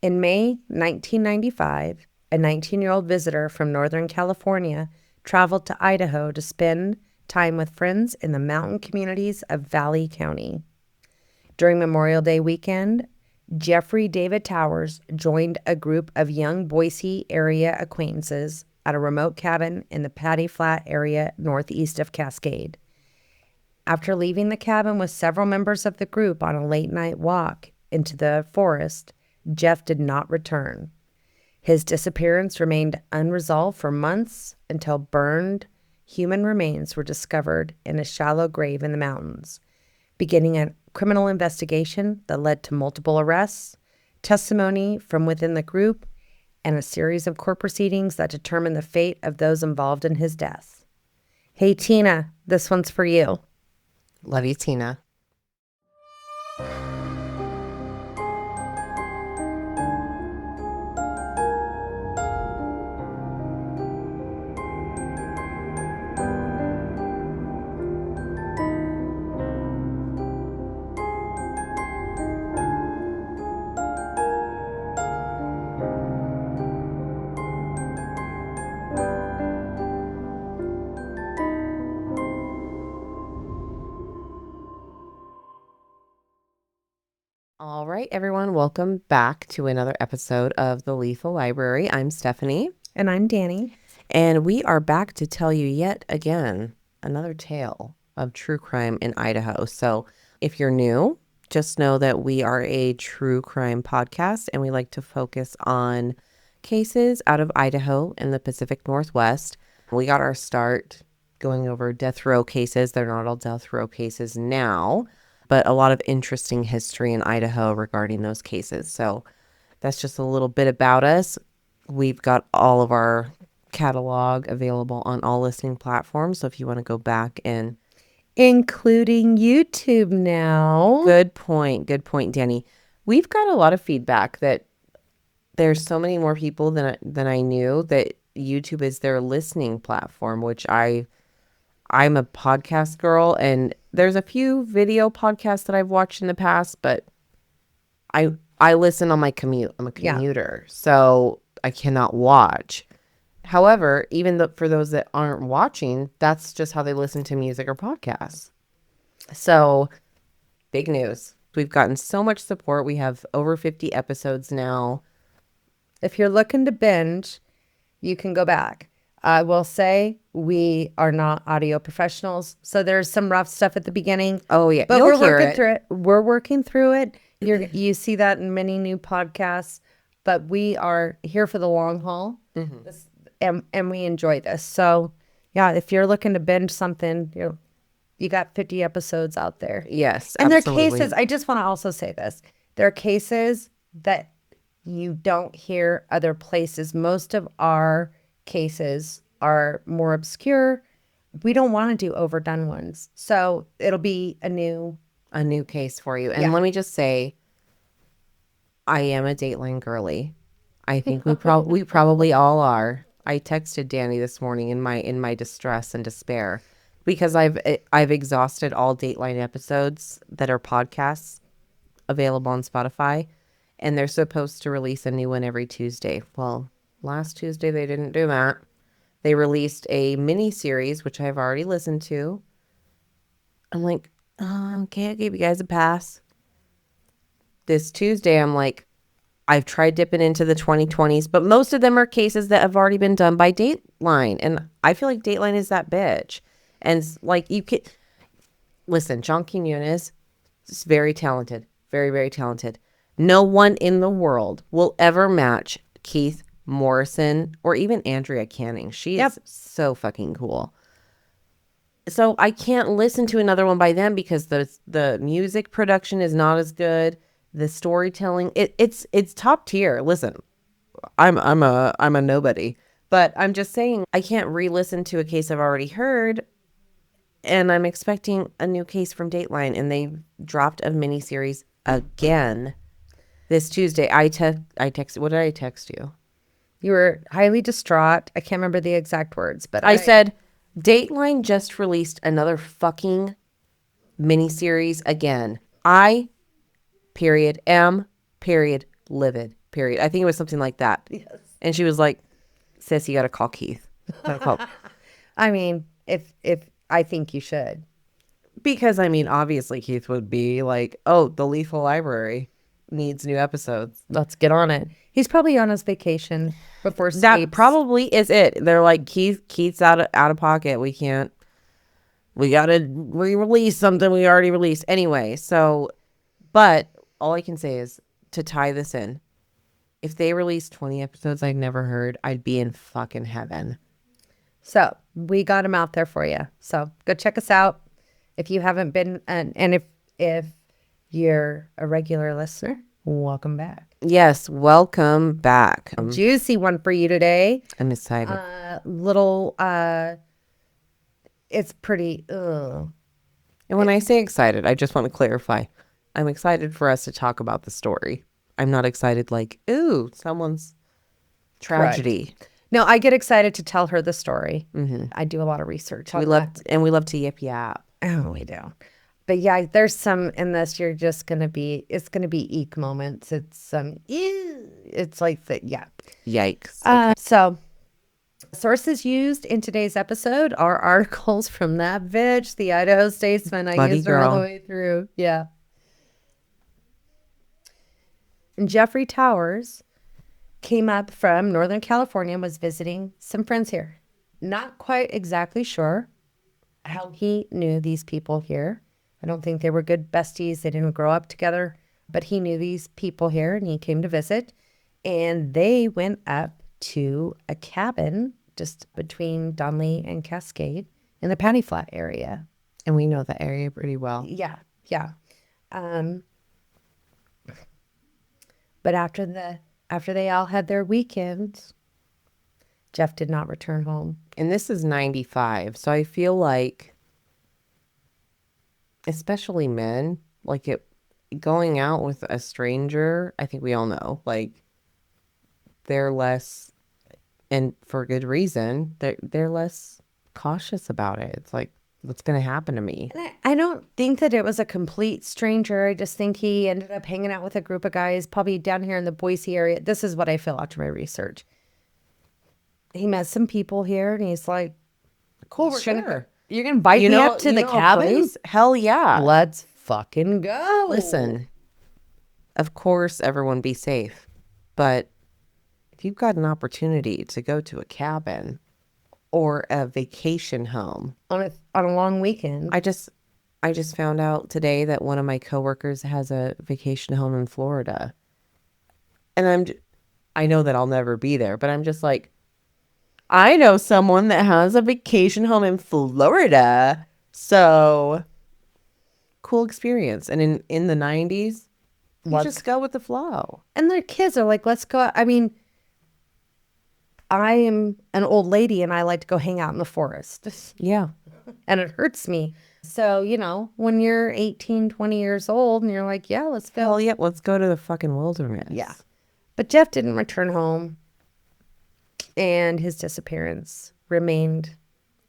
In May 1995, a 19-year-old visitor from Northern California traveled to Idaho to spend time with friends in the mountain communities of Valley County. During Memorial Day weekend, Jeffrey David Towers joined a group of young Boise-area acquaintances at a remote cabin in the Paddy Flat area northeast of Cascade. After leaving the cabin with several members of the group on a late-night walk into the forest, Jeff did not return. His disappearance remained unresolved for months until burned human remains were discovered in a shallow grave in the mountains, beginning a criminal investigation that led to multiple arrests, testimony from within the group, and a series of court proceedings that determined the fate of those involved in his death. Hey, Tina, this one's for you. Love you, Tina. All right, everyone, welcome back to another episode of The Lethal Library. I'm Stephanie. And I'm Dani. And we are back to tell you yet again another tale of true crime in Idaho. So if you're new, just know that we are a true crime podcast and we like to focus on cases out of Idaho in the Pacific Northwest. We got our start going over death row cases. They're not all death row cases now, but a lot of interesting history in Idaho regarding those cases. So that's just a little bit about us. We've got all of our catalog available on all listening platforms. So if you want to go back and... Including YouTube now. Good point, Dani. We've got a lot of feedback that there's so many more people than I knew that YouTube is their listening platform, which I'm a podcast girl, and there's a few video podcasts that I've watched in the past, but I listen on my commute. I'm a commuter, so I cannot watch. However, even for those that aren't watching, that's just how they listen to music or podcasts. So, big news. We've gotten so much support. We have over 50 episodes now. If you're looking to binge, you can go back. I will say we are not audio professionals, so there's some rough stuff at the beginning. Oh, yeah. But we're working through it. We're working through it. You see that in many new podcasts, but we are here for the long haul, and we enjoy this. So, yeah, if you're looking to binge something, you got 50 episodes out there. Yes, and absolutely. there are cases, I just want to also say this. There are cases that you don't hear other places. Most of our cases are more obscure. We don't want to do overdone ones. So it'll be a new case for you. And let me just say, I am a Dateline girly. I think we probably all are. I texted Dani this morning in my distress and despair because I've exhausted all Dateline episodes that are podcasts available on Spotify, and they're supposed to release a new one every Tuesday. Well, last Tuesday they didn't do that. They released a mini series, which I've already listened to. I'm like, okay, I gave you guys a pass. This Tuesday, I'm like, I've tried dipping into the 2020s, but most of them are cases that have already been done by Dateline. And I feel like Dateline is that bitch. And like, you can listen, John Quinones is very talented, very, very talented. No one in the world will ever match Keith Morrison or even Andrea Canning. She is so fucking cool. So I can't listen to another one by them because the music production is not as good. The storytelling, it's top tier. Listen, I'm a nobody, but I'm just saying I can't re-listen to a case I've already heard, and I'm expecting a new case from Dateline, and they dropped a miniseries again this Tuesday. I texted. What did I text you? You were highly distraught. I can't remember the exact words, but I said Dateline just released another fucking miniseries again. I am livid. period. I think it was something like that. Yes. And she was like, sis, you got to call Keith. I mean, if I think you should. Because, I mean, obviously Keith would be like, oh, the Lethal Library needs new episodes. Let's get on it. He's probably on his vacation before That sleeps. probably is it. They're like, Keith's out of pocket. We got to re-release something we already released. Anyway, so, but all I can say is to tie this in, if they released 20 episodes I'd never heard, I'd be in fucking heaven. So we got him out there for you. So go check us out. If you haven't been, and if you're a regular listener, welcome back. Yes, welcome back. Juicy one for you today. I'm excited. It's pretty, And when I say excited, I just want to clarify. I'm excited for us to talk about the story. I'm not excited like, ooh, someone's tragedy. Correct. No, I get excited to tell her the story. Mm-hmm. I do a lot of research. We love to yip yap. Oh, we do. But yeah, there's some in this. You're just gonna be. It's gonna be eek moments. It's it's like the yeah. Yikes. So, sources used in today's episode are articles from that bitch, the Idaho Statesman. I used her all the way through. Yeah. And Jeffrey Towers came up from Northern California and was visiting some friends here. Not quite exactly sure how he knew these people here. I don't think they were good besties. They didn't grow up together, but he knew these people here and he came to visit. And they went up to a cabin just between Donley and Cascade in the Patty Flat area. And we know the area pretty well. Yeah, yeah. But after they all had their weekend, Jeff did not return home. And this is 95. So I feel like, especially men, like going out with a stranger, I think we all know, like they're less, and for good reason, they're less cautious about it. It's like, what's going to happen to me? And I don't think that it was a complete stranger. I just think he ended up hanging out with a group of guys, probably down here in the Boise-area. This is what I feel after my research. He met some people here, and he's like, cool, Sure. You're going to invite me up to the cabin? Hell yeah. Let's fucking go. Listen, of course, everyone be safe. But if you've got an opportunity to go to a cabin or a vacation home on a long weekend. I just found out today that one of my coworkers has a vacation home in Florida. And I know that I'll never be there, but I'm just like, I know someone that has a vacation home in Florida. So cool experience. And in the 90s, you just go with the flow. And their kids are like, let's go. I mean, I am an old lady and I like to go hang out in the forest. Yeah. And it hurts me. So, when you're 18, 20 years old and you're like, yeah, let's go. Hell yeah, let's go to the fucking wilderness. Yeah. But Jeff didn't return home. And his disappearance remained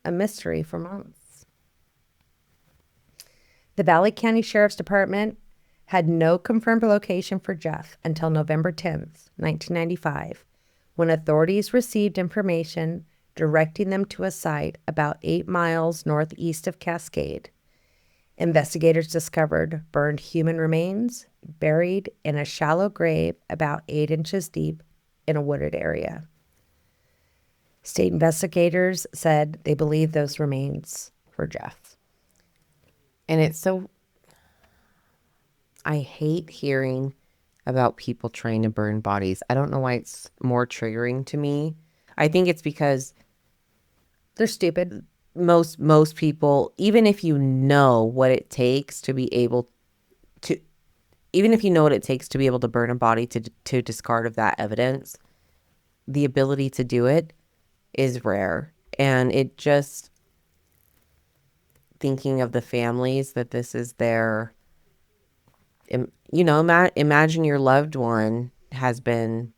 a mystery for months. The Valley County Sheriff's Department had no confirmed location for Jeff until November 10th, 1995, when authorities received information directing them to a site about 8 miles northeast of Cascade. Investigators discovered burned human remains buried in a shallow grave about 8 inches deep in a wooded area. State investigators said they believe those remains were Jeff. And it's so, I hate hearing about people trying to burn bodies. I don't know why it's more triggering to me. I think it's because they're stupid. Most people, even if you know what it takes to be able to, even if you know what it takes to be able to burn a body to discard of that evidence, the ability to do it is rare. And it just, thinking of the families that this is their, imagine your loved one has been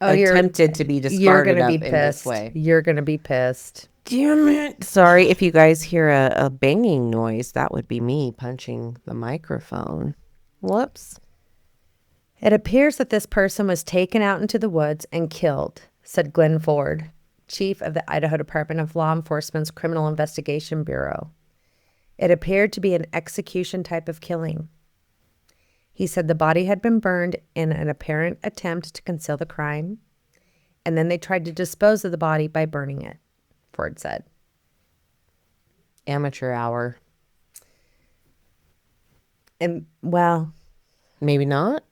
attempted to be discarded in this way. You're going to be pissed. Damn it. Sorry if you guys hear a banging noise. That would be me punching the microphone. Whoops. It appears that this person was taken out into the woods and killed, said Glenn Ford, chief of the Idaho Department of Law Enforcement's Criminal Investigation Bureau. It appeared to be an execution type of killing. He said the body had been burned in an apparent attempt to conceal the crime, and then they tried to dispose of the body by burning it, Ford said. Amateur hour. And, well... Maybe not?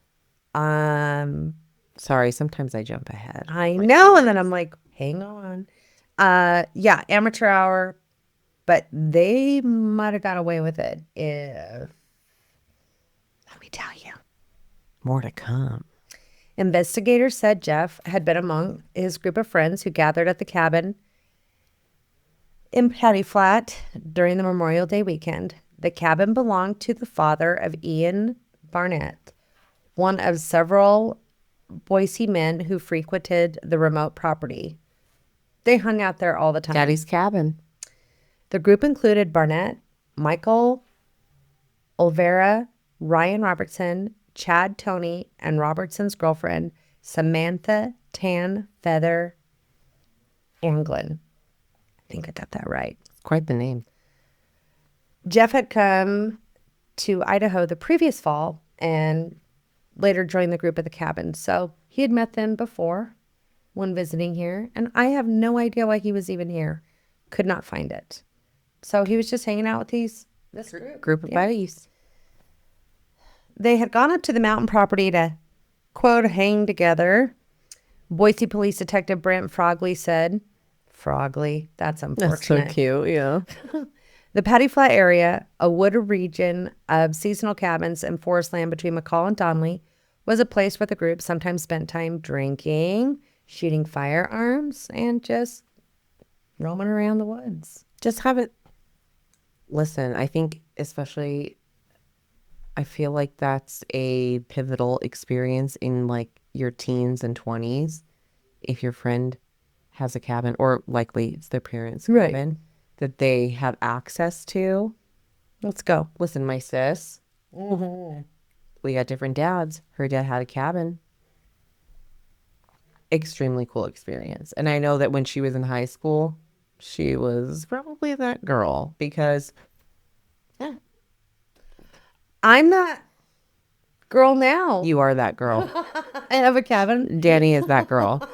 Sorry, sometimes I jump ahead. I know, and then I'm like, hang on. Yeah, amateur hour, but they might have got away with it if... Let me tell you. More to come. Investigators said Jeff had been among his group of friends who gathered at the cabin in Paddy Flat during the Memorial Day weekend. The cabin belonged to the father of Ian Barnett, one of several Boise men who frequented the remote property. They hung out there all the time. Daddy's cabin. The group included Barnett, Michael Olvera, Ryan Robertson, Chad Tony, and Robertson's girlfriend, Samantha Tan Feather Anglin. I think I got that right. Quite the name. Jeff had come to Idaho the previous fall and later joined the group at the cabin. So he had met them before when visiting here, and I have no idea why he was even here. Could not find it. So he was just hanging out with this Group of buddies. They had gone up to the mountain property to, quote, hang together. Boise Police Detective Brent Frogley said, Frogley, that's unfortunate. That's so cute, yeah. The Paddy Flat area, a wooded region of seasonal cabins and forest land between McCall and Donley, was a place where the group sometimes spent time drinking, shooting firearms, and just roaming around the woods. Just have it. Listen, I think especially, I feel like that's a pivotal experience in like your teens and 20s. If your friend has a cabin, or likely it's their parents' cabin, that they have access to. Let's go. Listen, my sis, we got different dads. Her dad had a cabin. Extremely cool experience. And I know that when she was in high school, she was probably that girl because, yeah. I'm that girl now. You are that girl. I have a cabin. Dani is that girl.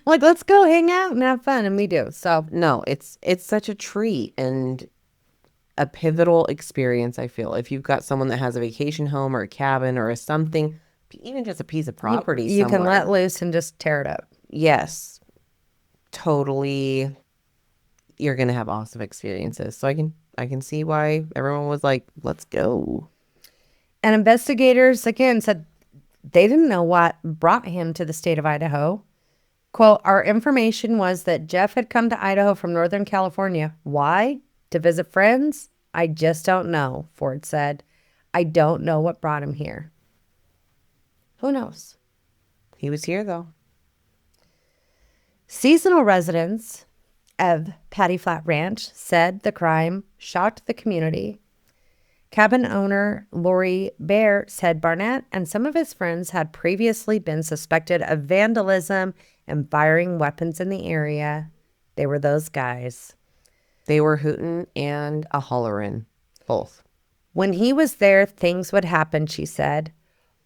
Like, let's go hang out and have fun. And we do. So, no, it's such a treat and a pivotal experience, I feel. If you've got someone that has a vacation home or a cabin or a something, even just a piece of property you somewhere. can let loose and just tear it up. Yes. Totally. You're going to have awesome experiences. So I can see why everyone was like, let's go. And investigators, again, said they didn't know what brought him to the state of Idaho. Quote, our information was that Jeff had come to Idaho from Northern California. Why? To visit friends? I just don't know, Ford said. I don't know what brought him here. Who knows? He was here, though. Seasonal residents of Paddy Flat Ranch said the crime shocked the community. Cabin owner Lori Bear said Barnett and some of his friends had previously been suspected of vandalism and firing weapons in the area. They were those guys. They were hootin' and a hollerin', both. When he was there, things would happen, she said.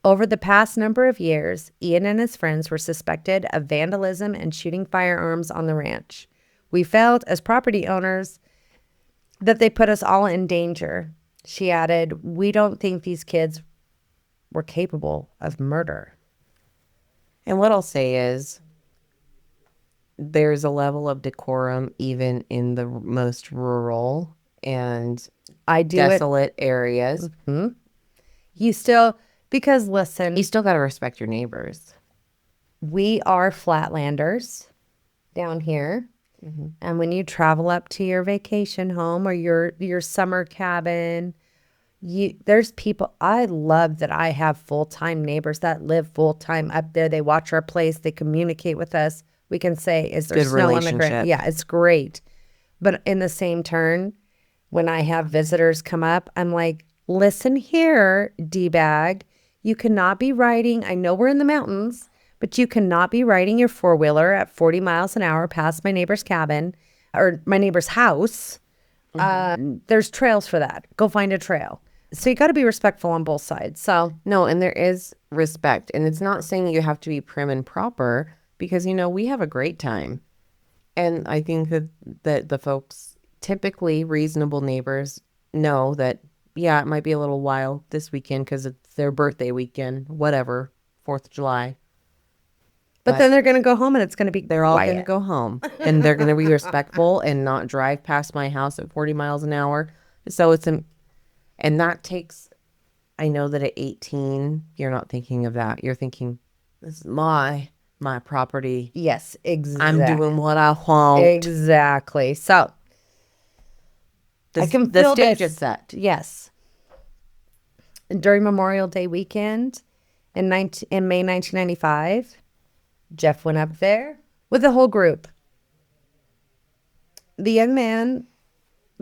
Over the past number of years, Ian and his friends were suspected of vandalism and shooting firearms on the ranch. We felt, as property owners, that they put us all in danger. She added, we don't think these kids were capable of murder. And what I'll say is, there's a level of decorum even in the most rural and desolate areas. Mm-hmm. You still, because listen, you still got to respect your neighbors. We are flatlanders down here. Mm-hmm. And when you travel up to your vacation home or your summer cabin, there's people. I love that I have full-time neighbors that live full-time up there. They watch our place. They communicate with us. We can say, is there snow on the ground? Yeah, it's great. But in the same turn, when I have visitors come up, I'm like, listen here, D-bag. You cannot be riding, I know we're in the mountains, but you cannot be riding your four-wheeler at 40 miles an hour past my neighbor's cabin or my neighbor's house. There's trails for that. Go find a trail. So you got to be respectful on both sides. So No, and there is respect. And it's not saying you have to be prim and proper because, we have a great time. And I think that the folks, typically reasonable neighbors, know that, yeah, it might be a little wild this weekend because it's their birthday weekend, whatever, 4th of July. But then they're going to go home and it's going to be They're all going to go home and they're going to be respectful and not drive past my house at 40 miles an hour. So and that takes, I know that at 18, you're not thinking of that. You're thinking, this is my property. Yes, exactly. I'm doing what I want. Exactly. So I can feel the stage this. is set. Yes. During Memorial Day weekend in May 1995, Jeff went up there with the whole group. The young man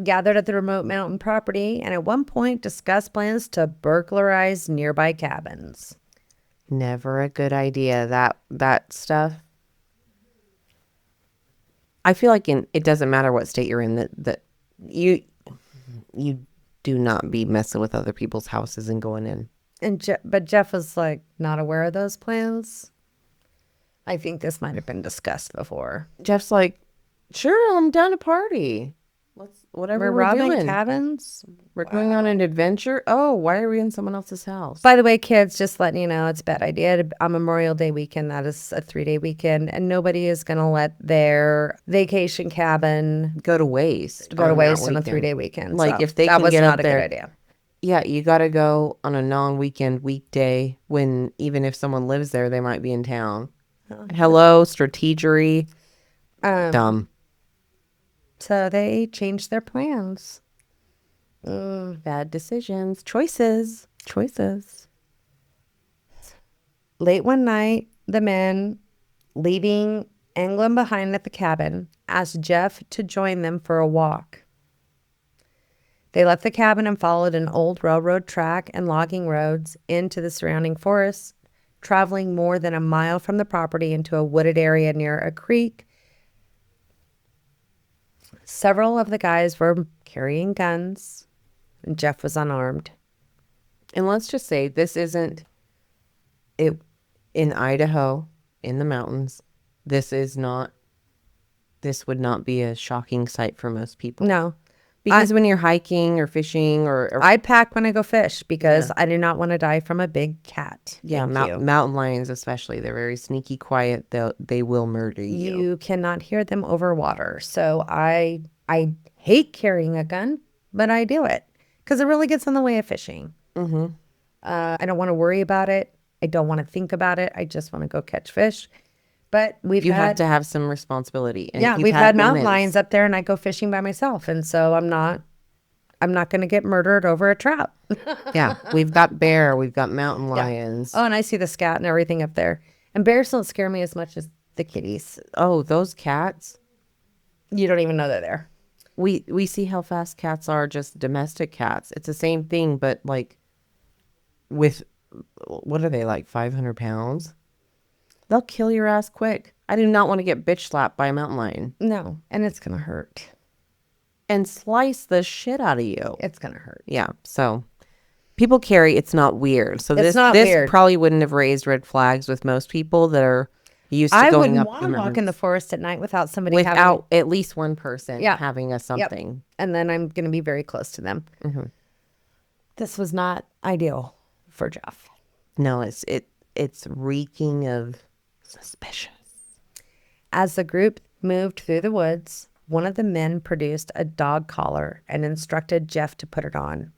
gathered at the remote mountain property and at one point discussed plans to burglarize nearby cabins. Never a good idea. That stuff. I feel like it doesn't matter what state you're in, that you do not be messing with other people's houses and going in. But Jeff was like not aware of those plans. I think this might have been discussed before. Jeff's like, sure, I'm down to party. Whatever We're we're robbing doing. cabins. We're going on an adventure. Oh, why are we in someone else's house? By the way, kids, just letting you know, it's a bad idea. On Memorial Day weekend, that is a 3-day weekend, and nobody is going to let their vacation cabin go to waste. on a 3-day weekend. Like, So if they that can was get not up a there, good idea. Yeah, you got to go on a non-weekend weekday when even if someone lives there, they might be in town. Hello, strategery. Dumb. So they changed their plans. Bad decisions. Choices. Late one night, the men, leaving England behind at the cabin, asked Jeff to join them for a walk. They left the cabin and followed an old railroad track and logging roads into the surrounding forests, traveling more than a mile from the property into a wooded area near a creek. Several of the guys were carrying guns, and Jeff was unarmed. And let's just say this isn't it in Idaho, in the mountains. This would not be a shocking sight for most people. No. Because when you're hiking or fishing or I pack when I go fish because I do not want to die from a big cat. Yeah, mountain lions especially. They're very sneaky, quiet. They will murder you. You cannot hear them over water. So I hate carrying a gun, but I do it because it really gets in the way of fishing. Mm-hmm. I don't want to worry about it. I don't want to think about it. I just want to go catch fish. But you have to have some responsibility. And we've had mountain lions up there, and I go fishing by myself, and so I'm not going to get murdered over a trap. Yeah, we've got bear, we've got mountain lions. Oh, and I see the scat and everything up there. And bears don't scare me as much as the kitties. Oh, those cats! You don't even know they're there. We see how fast cats are, just domestic cats. It's the same thing, but like with what are they, like 500 pounds? They'll kill your ass quick. I do not want to get bitch slapped by a mountain lion. No, and it's going to hurt. And slice the shit out of you. It's going to hurt. Yeah, so people carry, it's not weird. So this weird. Probably wouldn't have raised red flags with most people that are used to going up. I wouldn't want to walk in the forest at night without somebody without at least one person having something. Yep. And then I'm going to be very close to them. Mm-hmm. This was not ideal for Jeff. No, it's reeking of suspicious. As the group moved through the woods, one of the men produced a dog collar and instructed Jeff to put it on,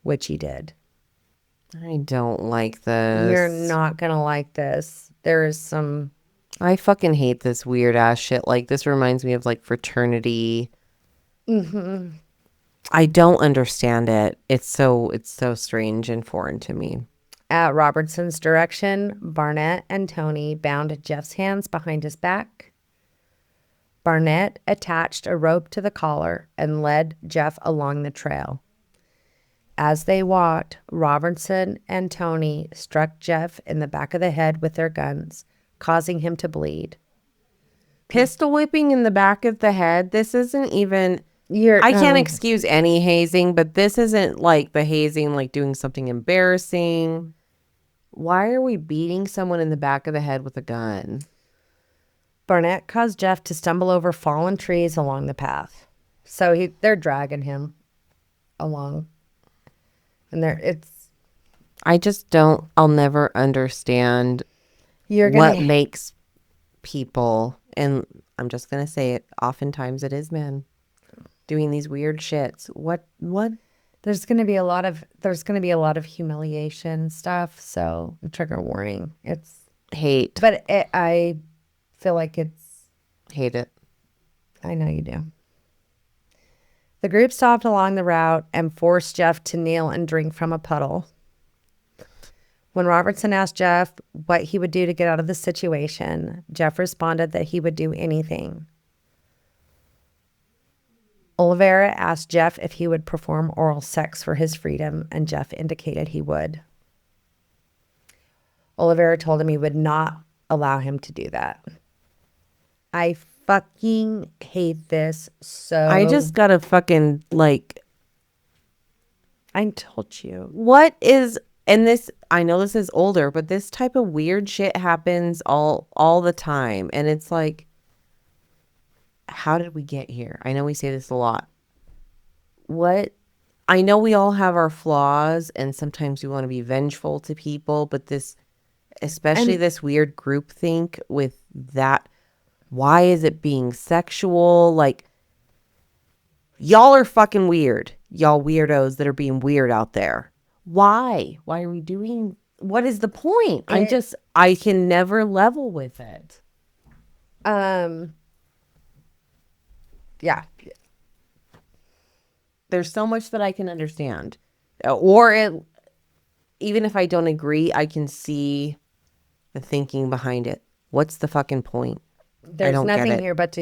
which he did. I don't like this. You're not going to like this. There is some... I fucking hate this weird ass shit. Like, this reminds me of like fraternity. Mm-hmm. I don't understand it. It's so strange and foreign to me. At Robertson's direction, Barnett and Tony bound Jeff's hands behind his back. Barnett attached a rope to the collar and led Jeff along the trail. As they walked, Robertson and Tony struck Jeff in the back of the head with their guns, causing him to bleed. Pistol whipping in the back of the head. This isn't even... I can't excuse any hazing, but this isn't like the hazing, like doing something embarrassing. Why are we beating someone in the back of the head with a gun? Barnett caused Jeff to stumble over fallen trees along the path. So they're dragging him along. And I just don't, I'll never understand what makes people, and I'm just going to say it, oftentimes it is men, doing these weird shits. What? There's going to be a lot of humiliation stuff, so trigger warning. It's hate. But I feel like it's... Hate it. I know you do. The group stopped along the route and forced Jeff to kneel and drink from a puddle. When Robertson asked Jeff what he would do to get out of the situation, Jeff responded that he would do anything. Oliveira asked Jeff if he would perform oral sex for his freedom, and Jeff indicated he would. Oliveira told him he would not allow him to do that. I fucking hate this so... I just gotta fucking, like... I told you. What is... And this, I know this is older, but this type of weird shit happens all the time. And it's like, how did we get here? I know we say this a lot. What? I know we all have our flaws, and sometimes we want to be vengeful to people, but this, especially this weird groupthink with that, why is it being sexual? Like, y'all are fucking weird. Y'all weirdos that are being weird out there. Why? Why are we doing... What is the point? I can never level with it. Yeah. There's so much that I can understand. Even if I don't agree, I can see the thinking behind it. What's the fucking point? There's nothing here but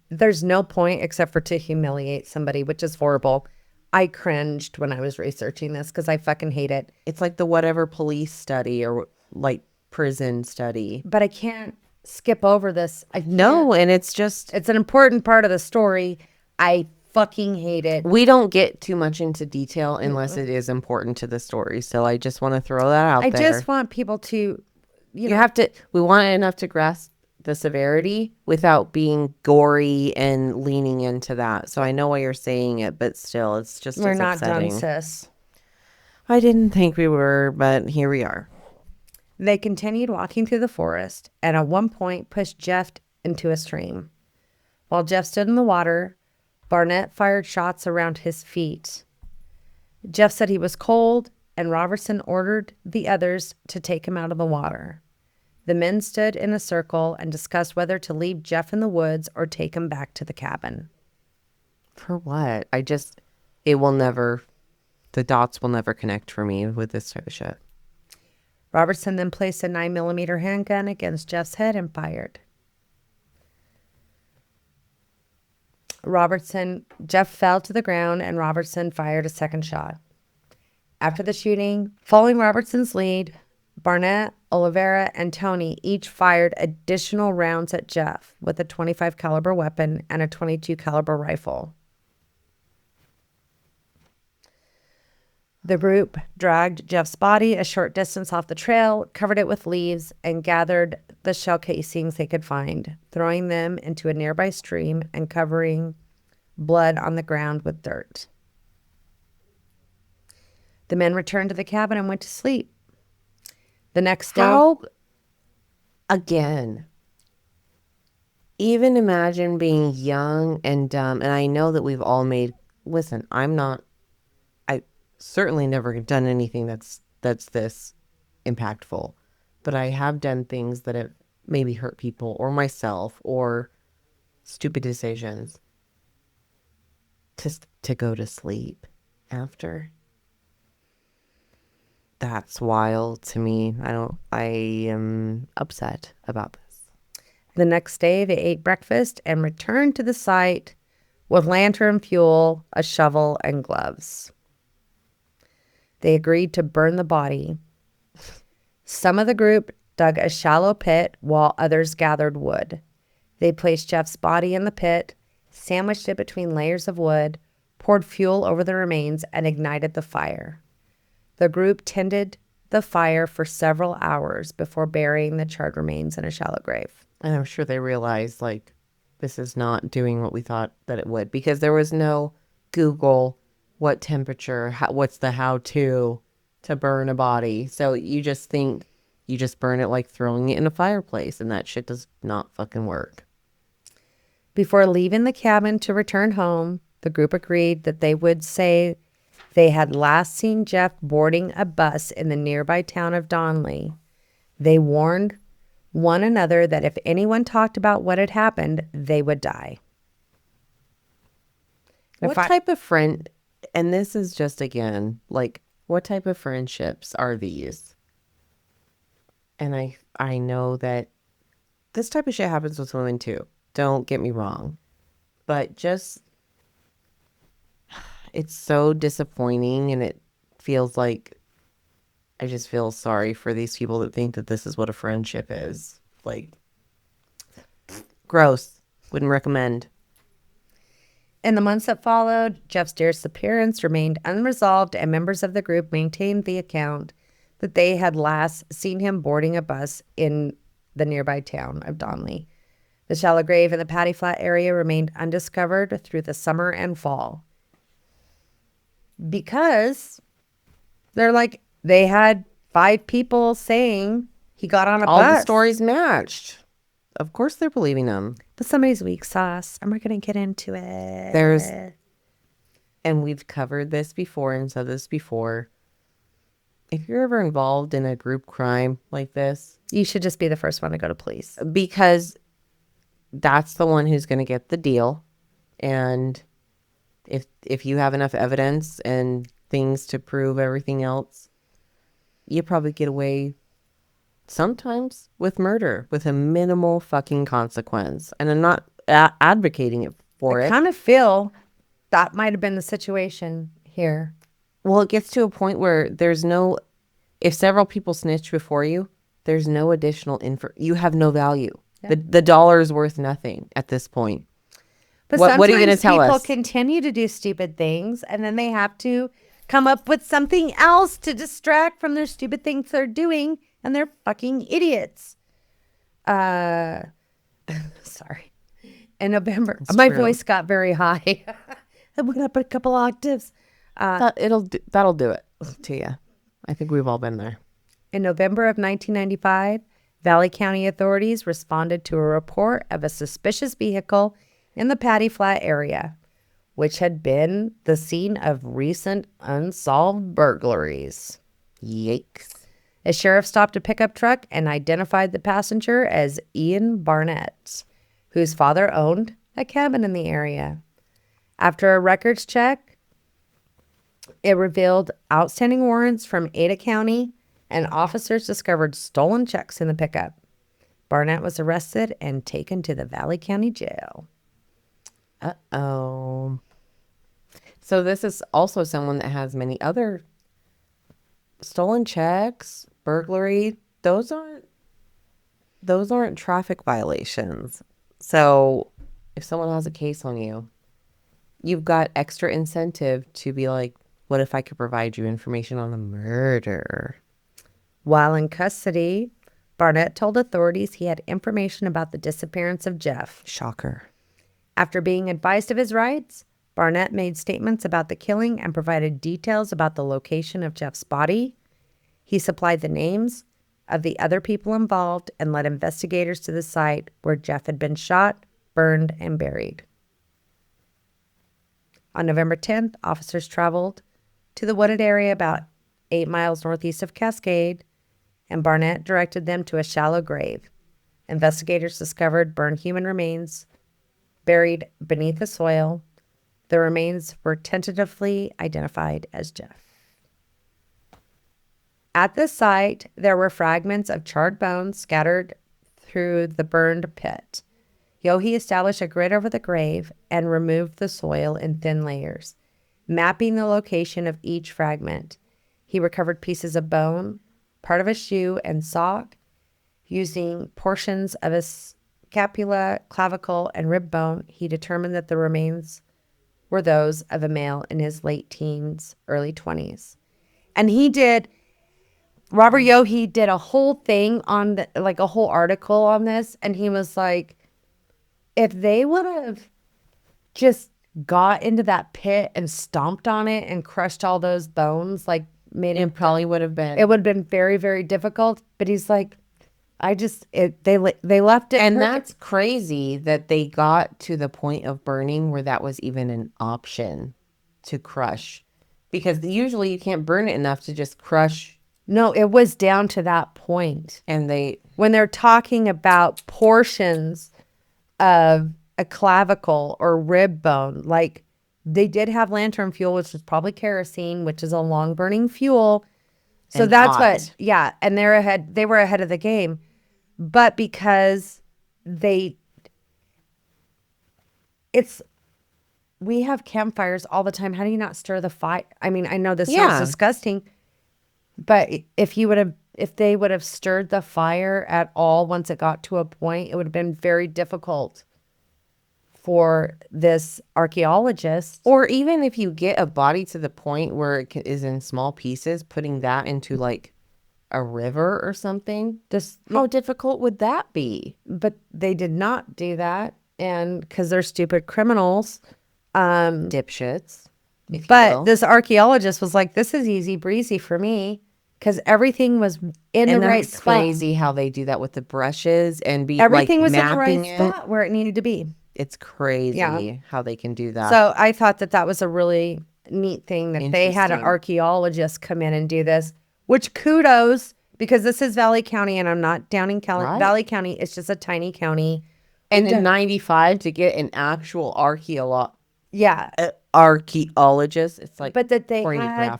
there's no point except for to humiliate somebody, which is horrible. I cringed when I was researching this because I fucking hate it. It's like the whatever police study or like prison study. But I can't skip over this. No, and it's an important part of the story. I fucking hate it. We don't get too much into detail unless it is important to the story. So I just want to throw that out there. I just want people to, we want enough to grasp the severity without being gory and leaning into that. So I know why you're saying it, but still, it's just we're not upsetting. done, sis. I didn't think we were, but here we are. They continued walking through the forest and at one point pushed Jeff into a stream. While Jeff stood in the water, Barnett fired shots around his feet. Jeff said he was cold, and Robertson ordered the others to take him out of the water. The men stood in a circle and discussed whether to leave Jeff in the woods or take him back to the cabin. For what? The dots will never connect for me with this type of shit. Robertson then placed a 9mm handgun against Jeff's head and fired. Jeff fell to the ground and Robertson fired a second shot. After the shooting, following Robertson's lead, Barnett, Oliveira, and Tony each fired additional rounds at Jeff with a .25 caliber weapon and a .22 caliber rifle. The group dragged Jeff's body a short distance off the trail, covered it with leaves, and gathered the shell casings they could find, throwing them into a nearby stream and covering blood on the ground with dirt. The men returned to the cabin and went to sleep. The next day... Again, even imagine being young and dumb, and I know that we've all made... Listen, I certainly never done anything that's this impactful, but I have done things that have maybe hurt people or myself or stupid decisions to go to sleep after. That's wild to me. I am upset about this. The next day, they ate breakfast and returned to the site with lantern fuel, a shovel, and gloves. They agreed to burn the body. Some of the group dug a shallow pit while others gathered wood. They placed Jeff's body in the pit, sandwiched it between layers of wood, poured fuel over the remains, and ignited the fire. The group tended the fire for several hours before burying the charred remains in a shallow grave. And I'm sure they realized, like, this is not doing what we thought that it would, because there was no Google, what temperature, what's the how-to burn a body. So you just think you just burn it like throwing it in a fireplace, and that shit does not fucking work. Before leaving the cabin to return home, the group agreed that they would say they had last seen Jeff boarding a bus in the nearby town of Donley. They warned one another that if anyone talked about what had happened, they would die. What type of friend, and this is just, again, like, what type of friendships are these? And I know that this type of shit happens with women too. Don't get me wrong. But just, it's so disappointing, and it feels like I just feel sorry for these people that think that this is what a friendship is. Like, gross. Wouldn't recommend. In the months that followed, Jeff's disappearance remained unresolved, and members of the group maintained the account that they had last seen him boarding a bus in the nearby town of Donley. The shallow grave in the Paddy Flat area remained undiscovered through the summer and fall. Because they had 5 people saying he got on a All bus. the stories matched. Of course they're believing them. But somebody's weak sauce, and we're going to get into it. And we've covered this before and said this before. If you're ever involved in a group crime like this, you should just be the first one to go to police. Because that's the one who's going to get the deal. And if you have enough evidence and things to prove everything else, you probably get away sometimes with murder with a minimal fucking consequence. And I'm not advocating it for it. I kind of feel that might have been the situation here. Well, it gets to a point where if several people snitch before you, there's no additional you have no value. Yeah. The dollar is worth nothing at this point. But what are you going to tell us? People continue to do stupid things, and then they have to come up with something else to distract from their stupid things they're doing, and they're fucking idiots. Sorry. In November, my voice got very high. I went up a couple octaves. That'll do it to you. I think we've all been there. In November of 1995, Valley County authorities responded to a report of a suspicious vehicle in the Paddy Flat area, which had been the scene of recent unsolved burglaries. Yikes. A sheriff stopped a pickup truck and identified the passenger as Ian Barnett, whose father owned a cabin in the area. After a records check, it revealed outstanding warrants from Ada County, and officers discovered stolen checks in the pickup. Barnett was arrested and taken to the Valley County Jail. Uh-oh. So this is also someone that has many other stolen checks, burglary. Those aren't traffic violations. So if someone has a case on you, you've got extra incentive to be like, what if I could provide you information on a murder? While in custody, Barnett told authorities he had information about the disappearance of Jeff. Shocker. After being advised of his rights, Barnett made statements about the killing and provided details about the location of Jeff's body. He supplied the names of the other people involved and led investigators to the site where Jeff had been shot, burned, and buried. On November 10th, officers traveled to the wooded area about 8 miles northeast of Cascade, and Barnett directed them to a shallow grave. Investigators discovered burned human remains buried beneath the soil. The remains were tentatively identified as Jeff. At the site, there were fragments of charred bones scattered through the burned pit. Yohe established a grid over the grave and removed the soil in thin layers, mapping the location of each fragment. He recovered pieces of bone, part of a shoe, and sock. Using portions of his scapula, clavicle, and rib bone, he determined that the remains were those of a male in his late teens, early 20s. And Robert Yohe did a whole thing on a whole article on this. And he was like, if they would have just got into that pit and stomped on it and crushed all those bones, like it probably would have been. It would have been very, very difficult. But he's like, they left it. And that's crazy that they got to the point of burning where that was even an option to crush. Because usually you can't burn it enough to just crush. No, it was down to that point. And when they're talking about portions of a clavicle or rib bone, like they did have lantern fuel, which was probably kerosene, which is a long burning fuel. So that's hot. And they were ahead of the game. But because we have campfires all the time. How do you not stir the fire? I mean, I know this sounds disgusting, but if they would have stirred the fire at all once it got to a point, it would have been very difficult for this archaeologist. Or even if you get a body to the point where it is in small pieces, putting that into like a river or something, how difficult would that be? But they did not do that, and because they're stupid criminals, dipshits. But this archaeologist was like, "This is easy breezy for me." Because everything was in the right spot. Crazy how they do that with the brushes and everything was in the right spot where it needed to be. It's crazy how they can do that. So I thought that was a really neat thing that they had an archaeologist come in and do this. Which kudos, because this is Valley County, and I'm not downing Valley County. It's just a tiny county. And in 95 to get an actual archaeologist, it's like, but that they had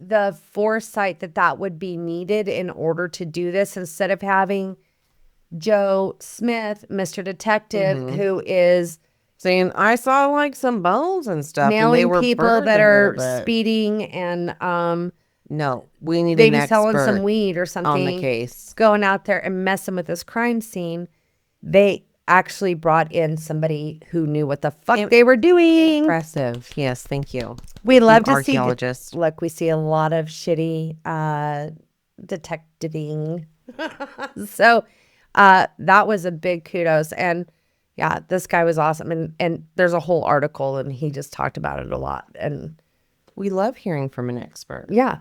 the foresight that would be needed in order to do this, instead of having Joe Smith, Mr. Detective, who is saying, I saw like some bones and stuff, nailing and they were people that are speeding and no, we need maybe selling some weed or something on the case, going out there and messing with this crime scene. They actually brought in somebody who knew what the fuck they were doing. Impressive. Yes, thank you. We love to see archaeologists. Look, we see a lot of shitty detectiving. So that was a big kudos. And yeah, this guy was awesome. And there's a whole article, and he just talked about it a lot. And we love hearing from an expert. Yeah.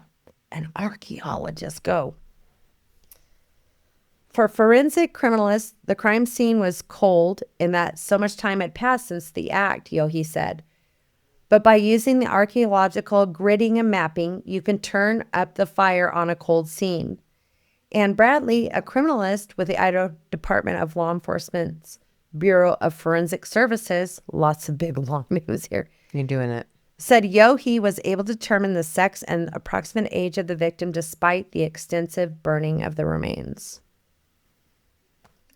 An archaeologist. Go. For forensic criminalists, the crime scene was cold in that so much time had passed since the act, Yohe said. But by using the archaeological gridding and mapping, you can turn up the fire on a cold scene. Ann Bradley, a criminalist with the Idaho Department of Law Enforcement's Bureau of Forensic Services, lots of big long news here. You're doing it. Said Yohe was able to determine the sex and approximate age of the victim despite the extensive burning of the remains.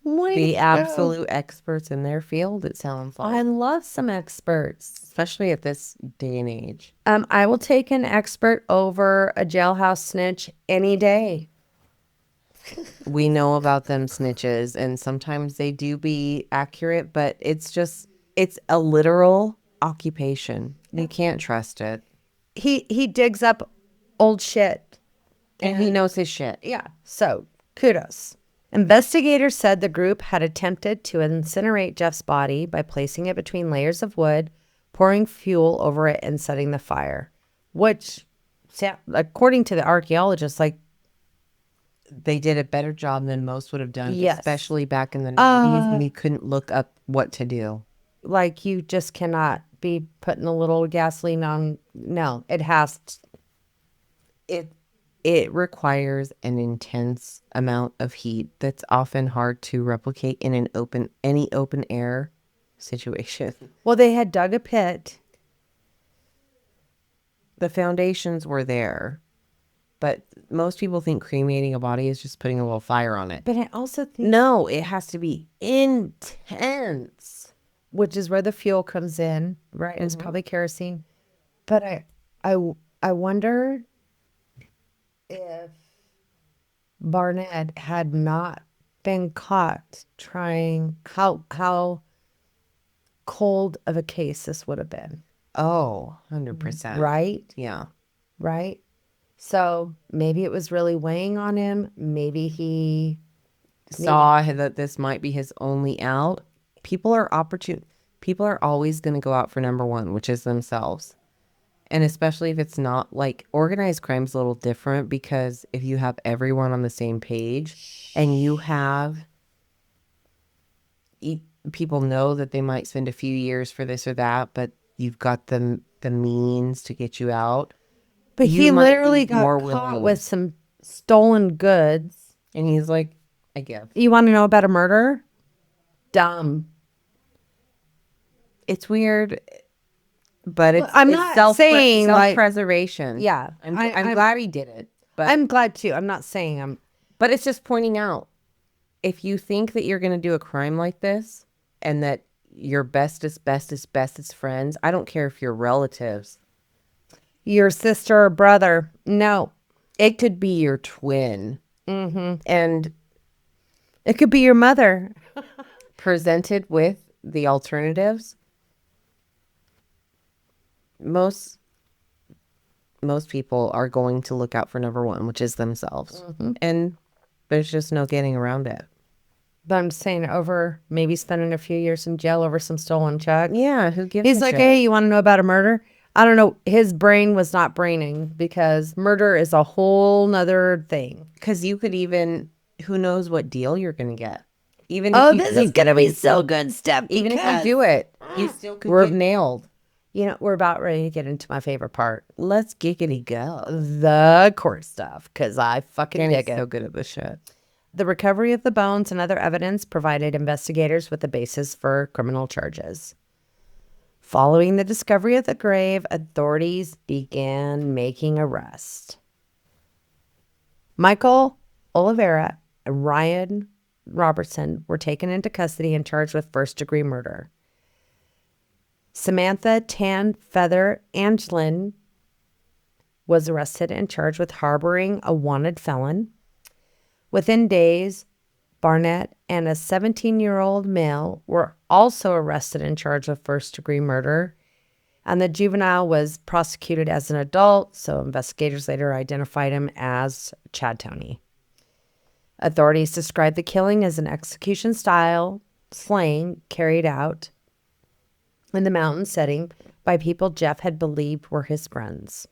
The absolute experts in their field, it sounds like. I love some experts. Especially at this day and age. I will take an expert over a jailhouse snitch any day. We know about them snitches, and sometimes they do be accurate, but it's a literal occupation. You can't trust it. He digs up old shit. And he knows his shit. Yeah. So, kudos. Investigators said the group had attempted to incinerate Jeff's body by placing it between layers of wood, pouring fuel over it, and setting the fire. Which, according to the archaeologists, they did a better job than most would have done, especially back in the 90s when you couldn't look up what to do. Like, you just cannot be putting a little gasoline on. No, it has to. It requires an intense amount of heat that's often hard to replicate in any open air situation. Well, they had dug a pit. The foundations were there, but most people think cremating a body is just putting a little fire on it. But I also think... No, it has to be intense. Which is where the fuel comes in, right? It's probably kerosene. But I wonder if Barnett had not been caught trying, how cold of a case this would have been. Oh, 100%. Right? Yeah. Right? So maybe it was really weighing on him. Maybe he saw that this might be his only out. People are always going to go out for number one, which is themselves. And especially if it's not like organized crime's a little different, because if you have everyone on the same page and you have people know that they might spend a few years for this or that, but you've got the means to get you out. But he literally got caught with some stolen goods. And he's like, I give. You want to know about a murder? Dumb. It's weird, but I'm not saying self-preservation. Yeah. I'm glad he did it. But I'm glad too. I'm not saying but it's just pointing out, if you think that you're going to do a crime like this and that your bestest friends, I don't care if you're relatives, your sister or brother. No. It could be your twin. Mm-hmm. And it could be your mother. Presented with the alternatives, most people are going to look out for number one, which is themselves. Mm-hmm. And there's just no getting around it. But I'm saying, over maybe spending a few years in jail over some stolen check. Yeah, who gives He's like, hey, you want to know about a murder? I don't know. His brain was not braining, because murder is a whole nother thing. Because you could even, who knows what deal you're going to get. Even if this is going to be so good, Steph. Even if you do it, you still could get nailed. You know, we're about ready to get into my favorite part. Let's giggity go. The court stuff, because I fucking dig it. So good at this shit. The recovery of the bones and other evidence provided investigators with a basis for criminal charges. Following the discovery of the grave, authorities began making arrests. Michael Oliveira and Ryan Robertson were taken into custody and charged with first-degree murder. Samantha Tan Feather Angelin was arrested and charged with harboring a wanted felon. Within days, Barnett and a 17-year-old male were also arrested and charged with first-degree murder, and the juvenile was prosecuted as an adult, so investigators later identified him as Chad Toney. Authorities described the killing as an execution-style slaying carried out in the mountain setting by people Jeff had believed were his friends.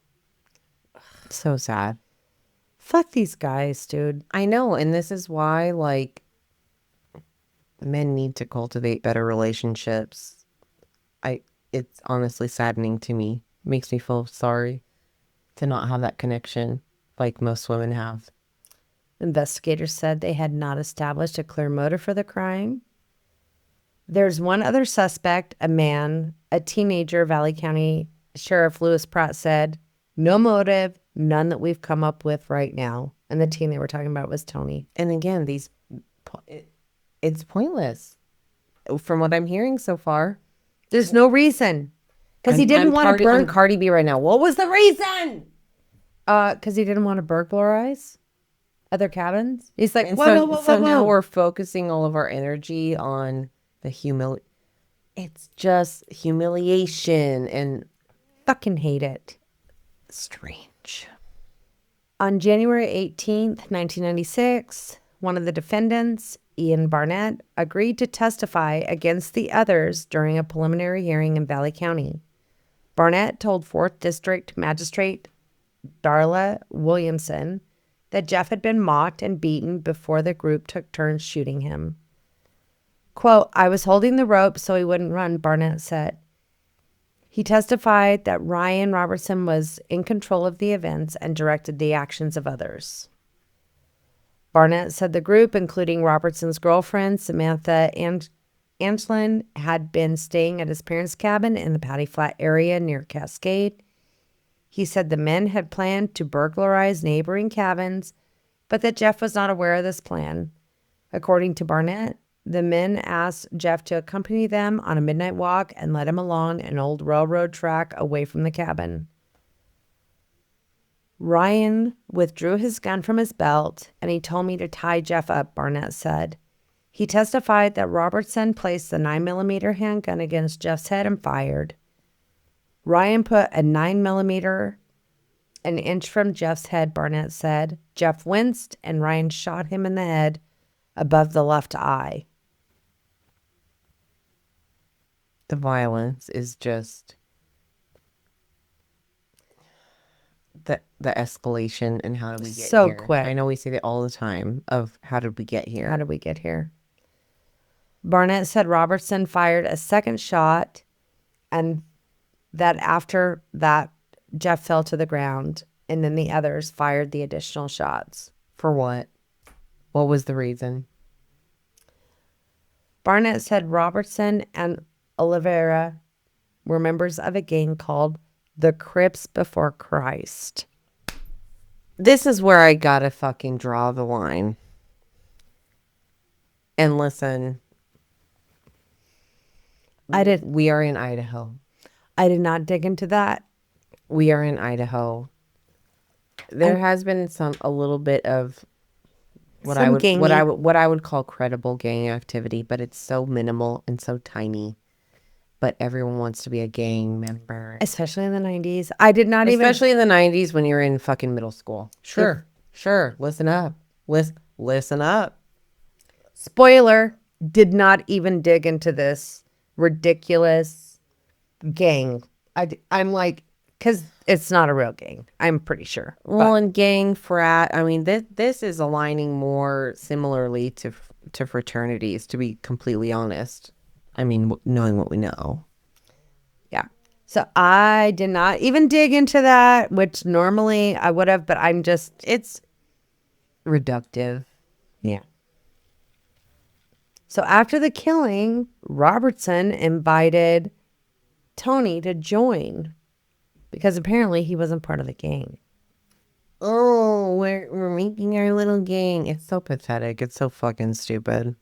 So sad. Fuck these guys, dude. I know, and this is why, like, men need to cultivate better relationships. It's honestly saddening to me. It makes me feel sorry to not have that connection like most women have. Investigators said they had not established a clear motive for the crime. There's one other suspect, a man, a teenager. Valley County Sheriff Lewis Pratt said, no motive, none that we've come up with right now. And the teen they were talking about was Tony. And again, it's pointless. From what I'm hearing so far, there's no reason. Because he didn't want to burn Cardi B right now. What was the reason? Because he didn't want to burglarize other cabins. He's like, whoa. Now we're focusing all of our energy on the it's just humiliation, and fucking hate it. Strange. On January 18th, 1996, one of the defendants, Ian Barnett, agreed to testify against the others during a preliminary hearing in Valley County. Barnett told 4th District Magistrate Darla Williamson that Jeff had been mocked and beaten before the group took turns shooting him. Quote, I was holding the rope so he wouldn't run, Barnett said. He testified that Ryan Robertson was in control of the events and directed the actions of others. Barnett said the group, including Robertson's girlfriend, Samantha Angelin, had been staying at his parents' cabin in the Patty Flat area near Cascade. He said the men had planned to burglarize neighboring cabins, but that Jeff was not aware of this plan. According to Barnett, the men asked Jeff to accompany them on a midnight walk and led him along an old railroad track away from the cabin. Ryan withdrew his gun from his belt and he told me to tie Jeff up, Barnett said. He testified that Robertson placed the 9mm handgun against Jeff's head and fired. Ryan put a 9mm an inch from Jeff's head, Barnett said. Jeff winced and Ryan shot him in the head above the left eye. The violence is just the escalation and how did we get so here. Quick. I know we say that all the time of how did we get here? How did we get here? Barnett said Robertson fired a second shot and that after that, Jeff fell to the ground and then the others fired the additional shots. For what? What was the reason? Barnett said Robertson and Oliveira were members of a gang called the Crips Before Christ. This is where I gotta fucking draw the line. And listen, we are in Idaho. I did not dig into that. We are in Idaho. There has been a little bit of what I would call credible gang activity, but it's so minimal and so tiny. But everyone wants to be a gang member. Especially in the 90s. I did not even... Especially in the 90s when you're in fucking middle school. Sure. Listen up. Listen up. Spoiler, did not even dig into this ridiculous gang. I'm like, because it's not a real gang. I'm pretty sure. Well, and gang, frat, I mean, this is aligning more similarly to fraternities, to be completely honest. I mean, knowing what we know. Yeah. So I did not even dig into that, which normally I would have, but it's reductive. Yeah. So after the killing, Robertson invited Tony to join because apparently he wasn't part of the gang. Oh, we're making our little gang. It's so pathetic. It's so fucking stupid.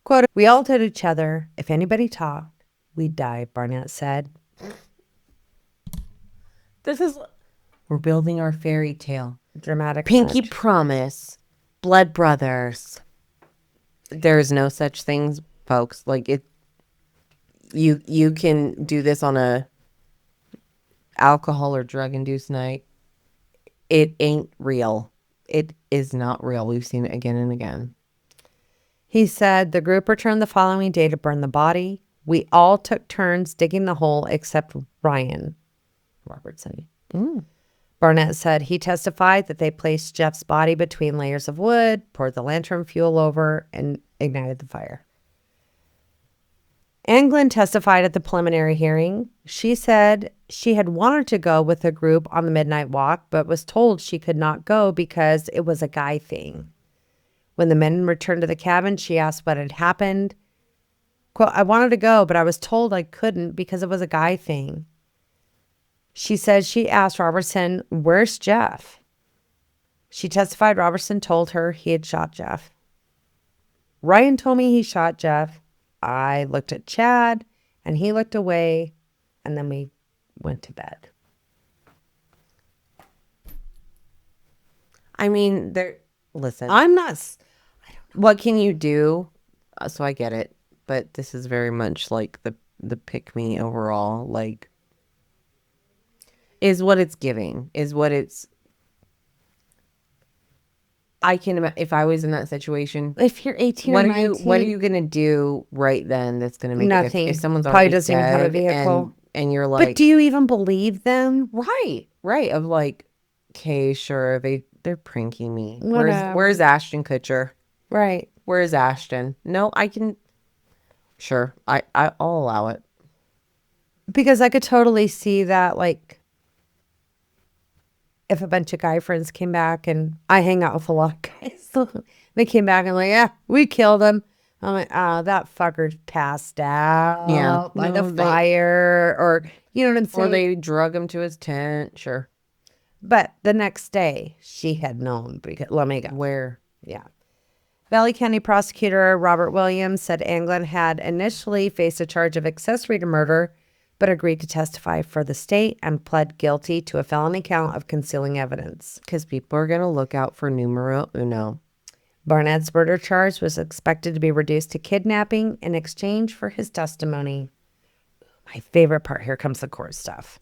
Quote, we all told each other, if anybody talked, we'd die, Barnett said. We're building our fairy tale. Dramatic. Pinky promise. Blood brothers. There's no such things, folks. Like it. You can do this on a alcohol or drug induced night. It ain't real. It is not real. We've seen it again and again. He said the group returned the following day to burn the body. We all took turns digging the hole except Ryan Robertson. Barnett said he testified that they placed Jeff's body between layers of wood, poured the lantern fuel over, and ignited the fire. Anglin testified at the preliminary hearing. She said she had wanted to go with the group on the midnight walk, but was told she could not go because it was a guy thing. When the men returned to the cabin, she asked what had happened. Quote, I wanted to go, but I was told I couldn't because it was a guy thing. She said she asked Robertson, where's Jeff? She testified Robertson told her he had shot Jeff. Ryan told me he shot Jeff. I looked at Chad, and he looked away, and then we went to bed. I mean, listen. What can you do? So I get it, but this is very much like the pick me overall. Like, is what it's giving. Is what it's. I can, if I was in that situation. If you're 18 or 19. What are you going to do right then that's going to make nothing. If someone's probably already doesn't even have a vehicle. And you're like. But do you even believe them? Right. Of like, okay, sure, they're pranking me. Whatever. Where's Ashton Kutcher? Right. Where's Ashton? No, I can. Sure, I'll allow it. Because I could totally see that, like, if a bunch of guy friends came back, and I hang out with a lot of guys, so they came back and like, yeah, we killed him. I'm like, oh, that fucker's passed out by the fire, or you know what I'm saying? Or they drug him to his tent, sure. But the next day, she had known because let me go. Where? Yeah. Valley County prosecutor Robert Williams said Anglin had initially faced a charge of accessory to murder, but agreed to testify for the state and pled guilty to a felony count of concealing evidence. Because people are going to look out for numero uno. Barnett's murder charge was expected to be reduced to kidnapping in exchange for his testimony. My favorite part, here comes the court stuff.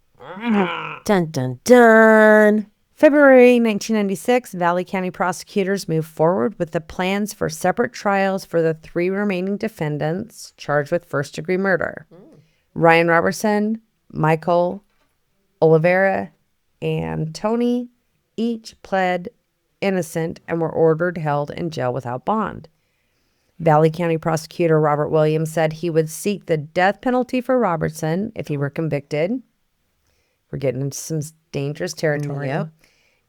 Dun, dun, dun. February 1996, Valley County prosecutors moved forward with the plans for separate trials for the 3 remaining defendants charged with first-degree murder. Ryan Robertson, Michael Oliveira, and Tony each pled innocent and were ordered held in jail without bond. Valley County prosecutor Robert Williams said he would seek the death penalty for Robertson if he were convicted. We're getting into some dangerous territory. Yep.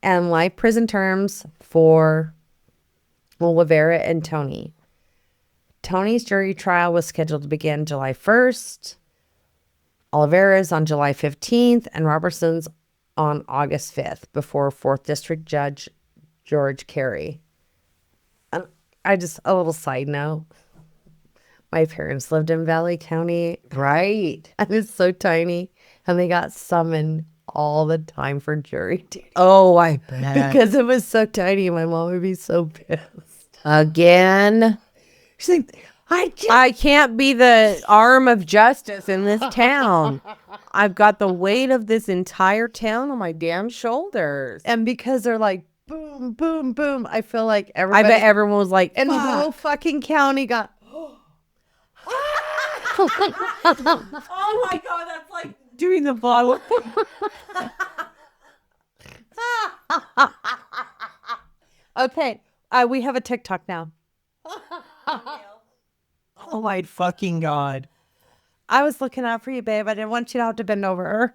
And life prison terms for Oliveira and Tony. Tony's jury trial was scheduled to begin July 1st. Oliveira's on July 15th and Robertson's on August 5th before 4th District Judge George Carey. And a little side note. My parents lived in Valley County. Right. And it's so tiny. And they got summoned all the time for jury duty. Oh, I bet. Because it was so tiny. My mom would be so pissed. Again. She's like, I can't be the arm of justice in this town. I've got the weight of this entire town on my damn shoulders. And because they're like, boom, boom, boom, I feel like I everybody bet everyone was like, in the whole fucking county got, oh my God, that's like doing the vlog. okay, we have a TikTok now. Oh my fucking God. I was looking out for you, babe. I didn't want you to have to bend over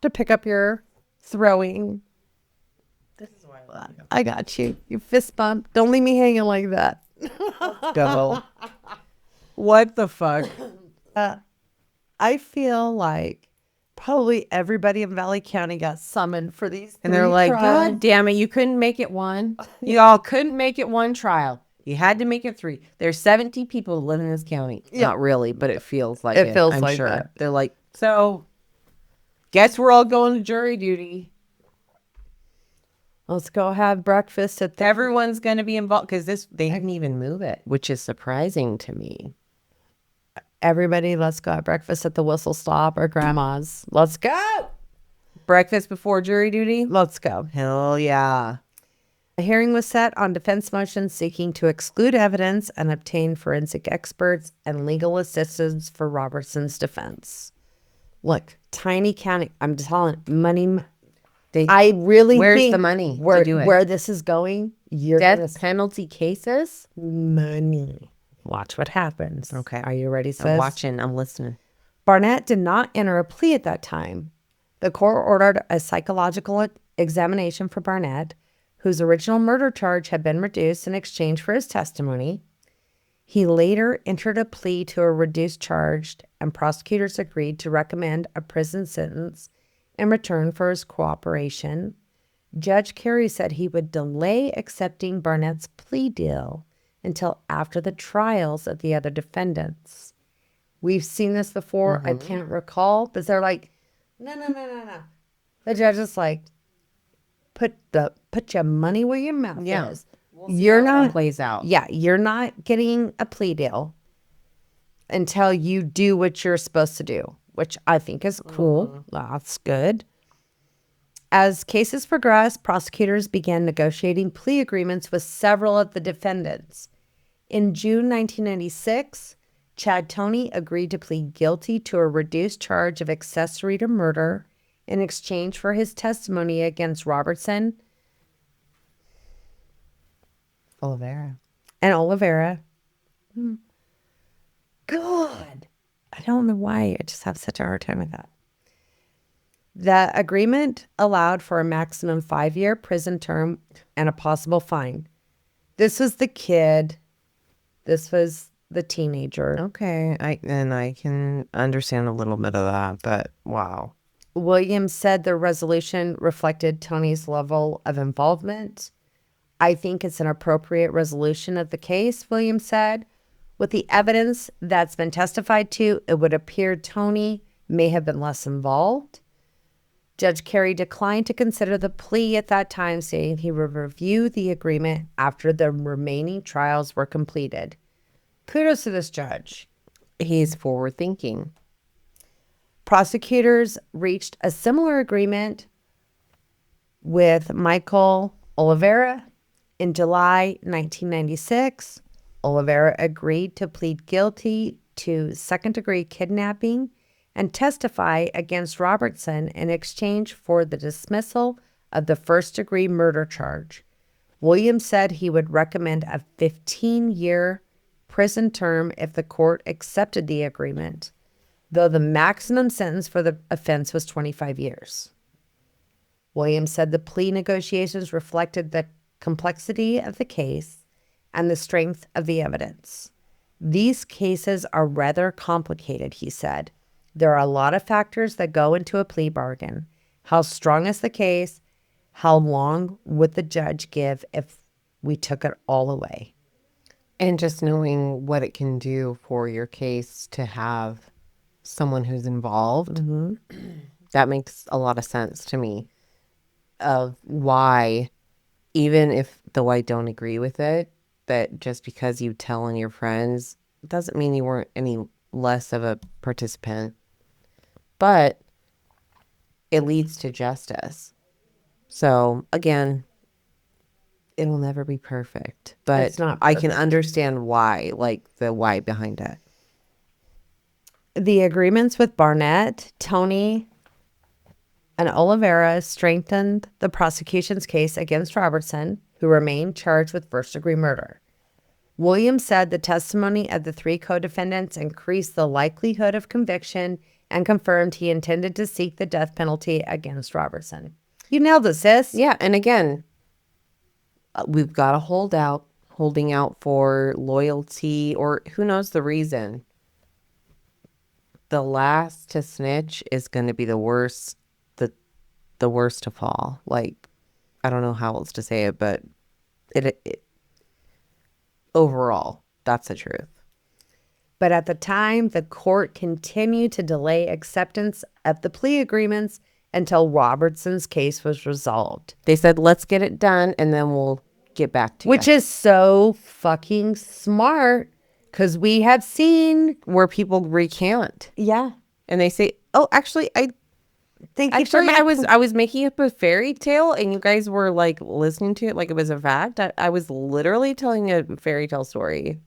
to pick up your throwing. This is why I love you. I got you. You fist bump. Don't leave me hanging like that. Go. What the fuck? I feel like probably everybody in Valley County got summoned for these. And they're 3 like, trials. God damn it, you couldn't make it one. You all couldn't make it one trial. You had to make it 3. There's 70 people live in this county. Yeah. Not really, but it feels like It feels I'm like sure. that. They're like, so guess we're all going to jury duty. Let's go have breakfast at the. Everyone's going to be involved because they didn't even move it, which is surprising to me. Everybody, let's go have breakfast at the Whistle Stop or Grandma's. Let's go. Breakfast before jury duty? Let's go. Hell yeah. A hearing was set on defense motions seeking to exclude evidence and obtain forensic experts and legal assistance for Robertson's defense. Look, tiny county. I'm telling money. I really Where's think the money where, to do it? where this is going, you're Death penalty cases? money. Watch what happens. Okay. Are you ready, sis? I'm watching. I'm listening. Barnett did not enter a plea at that time. The court ordered a psychological examination for Barnett, whose original murder charge had been reduced in exchange for his testimony. He later entered a plea to a reduced charge, and prosecutors agreed to recommend a prison sentence in return for his cooperation. Judge Carey said he would delay accepting Barnett's plea deal until after the trials of the other defendants. We've seen this before. I can't recall, but they're like, no. The judge is like, put your money where your mouth is. You're not Plays out. Yeah, you're not getting a plea deal until you do what you're supposed to do, which I think is cool. That's good. As cases progressed, prosecutors began negotiating plea agreements with several of the defendants. In June 1996, Chad Toney agreed to plead guilty to a reduced charge of accessory to murder in exchange for his testimony against Robertson Oliveira. and Oliveira. God, I don't know why I just have such a hard time with that. The agreement allowed for a maximum 5-year prison term and a possible fine. This was the kid. This was the teenager. Okay. I can understand a little bit of that, but wow. Williams said the resolution reflected Tony's level of involvement. I think it's an appropriate resolution of the case, Williams said. With the evidence that's been testified to, it would appear Tony may have been less involved. Judge Carey declined to consider the plea at that time, saying he would review the agreement after the remaining trials were completed. Kudos to this judge. He's forward thinking. Prosecutors reached a similar agreement with Michael Oliveira in July 1996. Oliveira agreed to plead guilty to second-degree kidnapping and testify against Robertson in exchange for the dismissal of the first-degree murder charge. Williams said he would recommend a 15-year prison term if the court accepted the agreement, though the maximum sentence for the offense was 25 years. Williams said the plea negotiations reflected the complexity of the case and the strength of the evidence. These cases are rather complicated, he said. There are a lot of factors that go into a plea bargain. How strong is the case? How long would the judge give if we took it all away? And just knowing what it can do for your case to have someone who's involved, that makes a lot of sense to me of why, even if though I don't agree with it, that just because you tell on your friends doesn't mean you weren't any less of a participant. But it leads to justice. So, again, it'll never be perfect. But It's not I can perfect. understand why, like the why behind it. The agreements with Barnett, Tony, and Oliveira strengthened the prosecution's case against Robertson, who remained charged with first-degree murder. Williams said the testimony of the three co-defendants increased the likelihood of conviction and confirmed he intended to seek the death penalty against Robertson. You nailed it, sis. Yeah, and again, we've got to holding out for loyalty, or who knows the reason. The last to snitch is going to be the worst, the worst to fall. Like, I don't know how else to say it, but it overall, that's the truth. But at the time, the court continued to delay acceptance of the plea agreements until Robertson's case was resolved. They said, let's get it done, and then we'll get back to you. Which is so fucking smart, because we have seen... Where people recant. Yeah. And they say, oh, actually, I was making up a fairy tale, and you guys were, like, listening to it like it was a fact. I was literally telling a fairy tale story.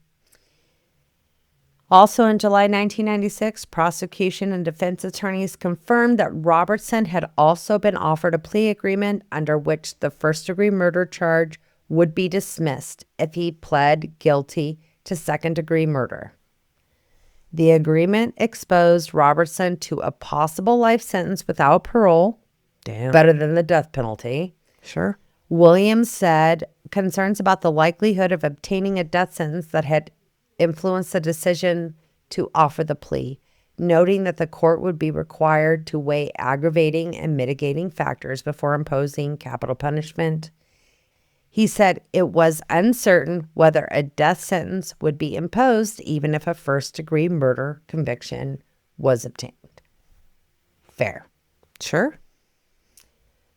Also in July 1996, prosecution and defense attorneys confirmed that Robertson had also been offered a plea agreement under which the first-degree murder charge would be dismissed if he pled guilty to second-degree murder. The agreement exposed Robertson to a possible life sentence without parole, better than the death penalty. Sure. Williams said concerns about the likelihood of obtaining a death sentence that had influenced the decision to offer the plea, noting that the court would be required to weigh aggravating and mitigating factors before imposing capital punishment. He said it was uncertain whether a death sentence would be imposed even if a first-degree murder conviction was obtained. Fair. Sure.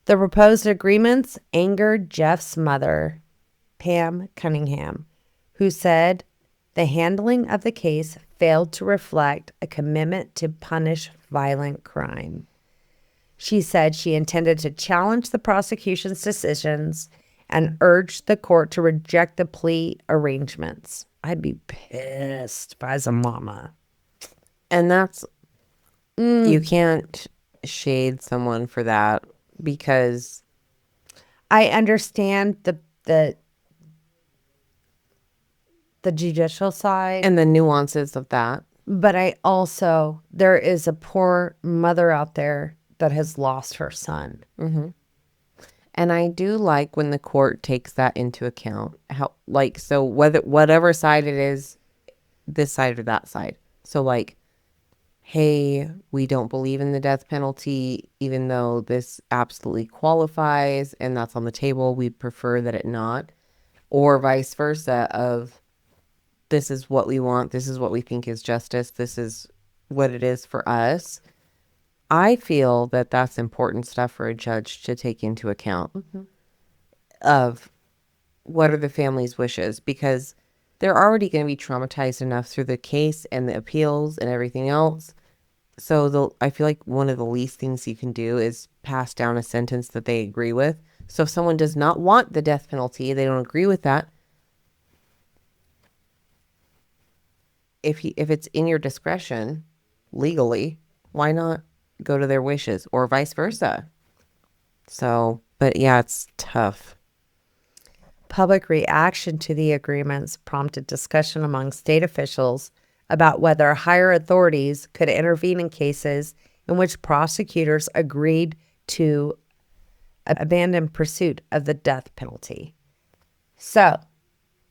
The proposed agreements angered Jeff's mother, Pam Cunningham, who said the handling of the case failed to reflect a commitment to punish violent crime. She said she intended to challenge the prosecution's decisions and urged the court to reject the plea arrangements. I'd be pissed if I was a mama. And that's, you can't shade someone for that, because I understand the judicial side. and the nuances of that. But there is a poor mother out there that has lost her son. Mm-hmm. And I do like when the court takes that into account. How, like, so whatever side it is, this side or that side. So, like, hey, we don't believe in the death penalty, even though this absolutely qualifies and that's on the table. We prefer that it not. Or vice versa of, this is what we want. This is what we think is justice. This is what it is for us. I feel that that's important stuff for a judge to take into account of what are the family's wishes, because they're already going to be traumatized enough through the case and the appeals and everything else. So I feel like one of the least things you can do is pass down a sentence that they agree with. So if someone does not want the death penalty, they don't agree with that. If it's in your discretion legally, why not go to their wishes or vice versa? So, but yeah, it's tough. Public reaction to the agreements prompted discussion among state officials about whether higher authorities could intervene in cases in which prosecutors agreed to abandon pursuit of the death penalty. So,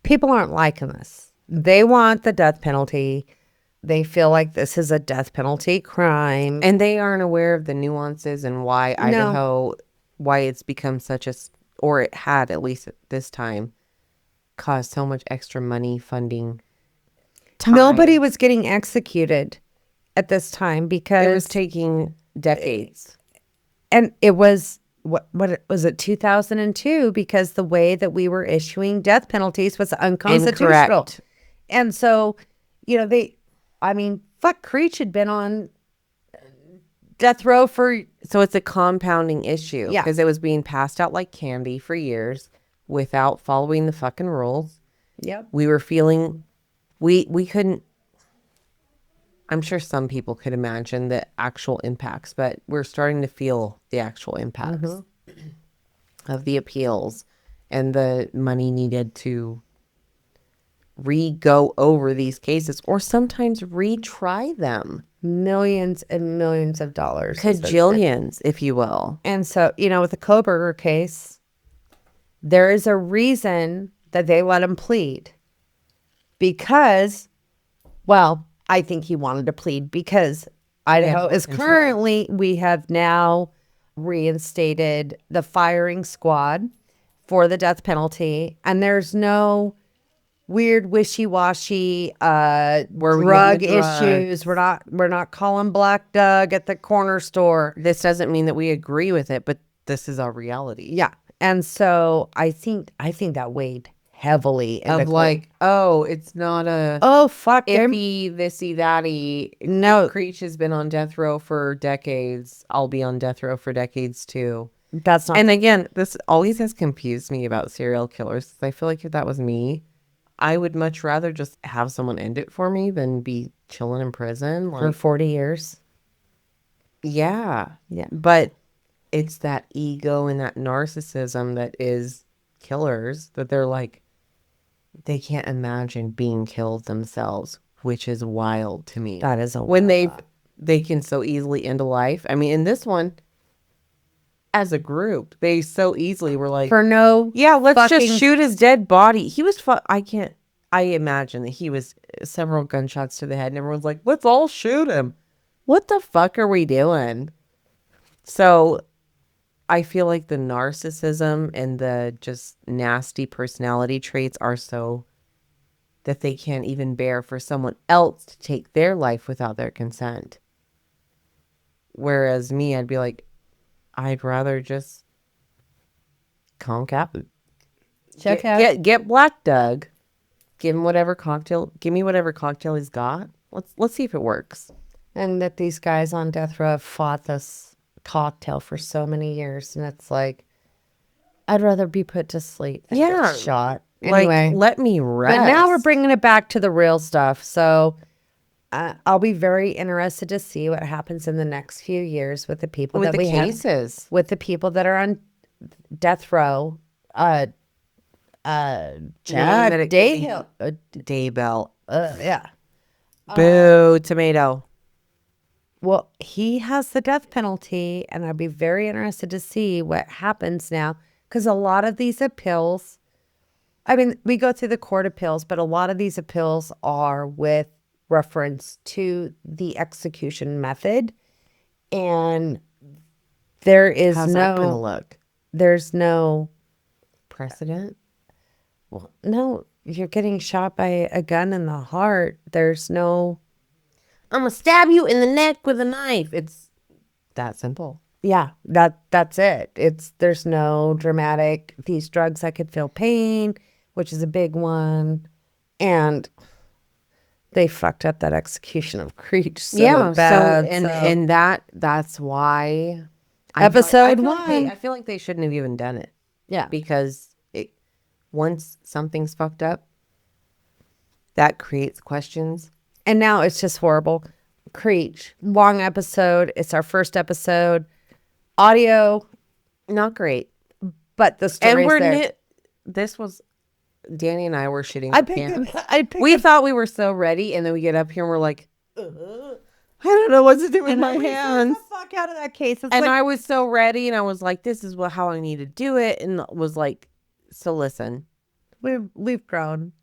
people aren't liking this. They want the death penalty. They feel like this is a death penalty crime. And they aren't aware of the nuances and why Idaho, why it's become such a, or it had at least at this time, caused so much extra money, funding, time. Nobody was getting executed at this time because It was taking decades. and it was what was it 2002, because the way that we were issuing death penalties was unconstitutional. Incorrect. And so, fuck, Creech had been on death row for, So it's a compounding issue. Yeah. Because it was being passed out like candy for years without following the fucking rules. yep. We were feeling, we couldn't, I'm sure some people could imagine the actual impacts, but we're starting to feel the actual impacts of the appeals and the money needed to go over these cases or sometimes retry them. Millions and millions of dollars. Cajillions, if you will. And so, with the Koberger case, there is a reason that they let him plead. Because, well, I think he wanted to plead because Idaho is currently, we have now reinstated the firing squad for the death penalty. And there's no weird wishy-washy drug issues. We're not calling Black Doug at the corner store. This doesn't mean that we agree with it, but this is our reality. Yeah. And so I think that weighed heavily Of like, oh, it's not a fuck, iffy, thisy, thatty. No. Creech has been on death row for decades. I'll be on death row for decades too. That's not. And again, this always has confused me about serial killers. I feel like if that was me, I would much rather just have someone end it for me than be chilling in prison For 40 years. Yeah. Yeah. But it's that ego and that narcissism that is killers, that they're like, they can't imagine being killed themselves, which is wild to me. That is when they can so easily end a life. I mean, in this one, as a group, they so easily were like, for no. yeah, let's just shoot his dead body. He was I imagine that he was several gunshots to the head and everyone's like, let's all shoot him. What the fuck are we doing? So I feel like the narcissism and the just nasty personality traits are so that they can't even bear for someone else to take their life without their consent. Whereas me, I'd be like, I'd rather just conk out. Get Black Doug. Give him whatever cocktail. Give me whatever cocktail he's got. Let's see if it works. And that these guys on death row have fought this cocktail for so many years, and it's like, I'd rather be put to sleep than get shot. Anyway, like, let me rest. But now we're bringing it back to the real stuff. So I'll be very interested to see what happens in the next few years with the people with that the we cases. have, with the people that are on death row. Chad Dayhill, Daybell. yeah. Boo, tomato. Well, he has the death penalty, and I'd be very interested to see what happens now, because a lot of these appeals, I mean, we go through the court appeals, but a lot of these appeals are with reference to the execution method, and there is How's that gonna look? There's no precedent. Well, no, you're getting shot by a gun in the heart. There's no, I'm gonna stab you in the neck with a knife. It's that simple. Yeah, that's it. There's no dramatic, these drugs I could feel pain, which is a big one. And they fucked up that execution of Creech so bad. And that's why Episode I feel like they shouldn't have even done it. Yeah. Because once something's fucked up, that creates questions. And now it's just horrible. Creech, long episode. It's our first episode. Audio, not great. But the story's there. This was, Dani and I were shitting. We thought we were so ready, and then we get up here and we're like, I don't know what to do with my hands. Get the fuck out of that case. And I was so ready, and I was like, this is how I need to do it, and was like, so listen. We've grown.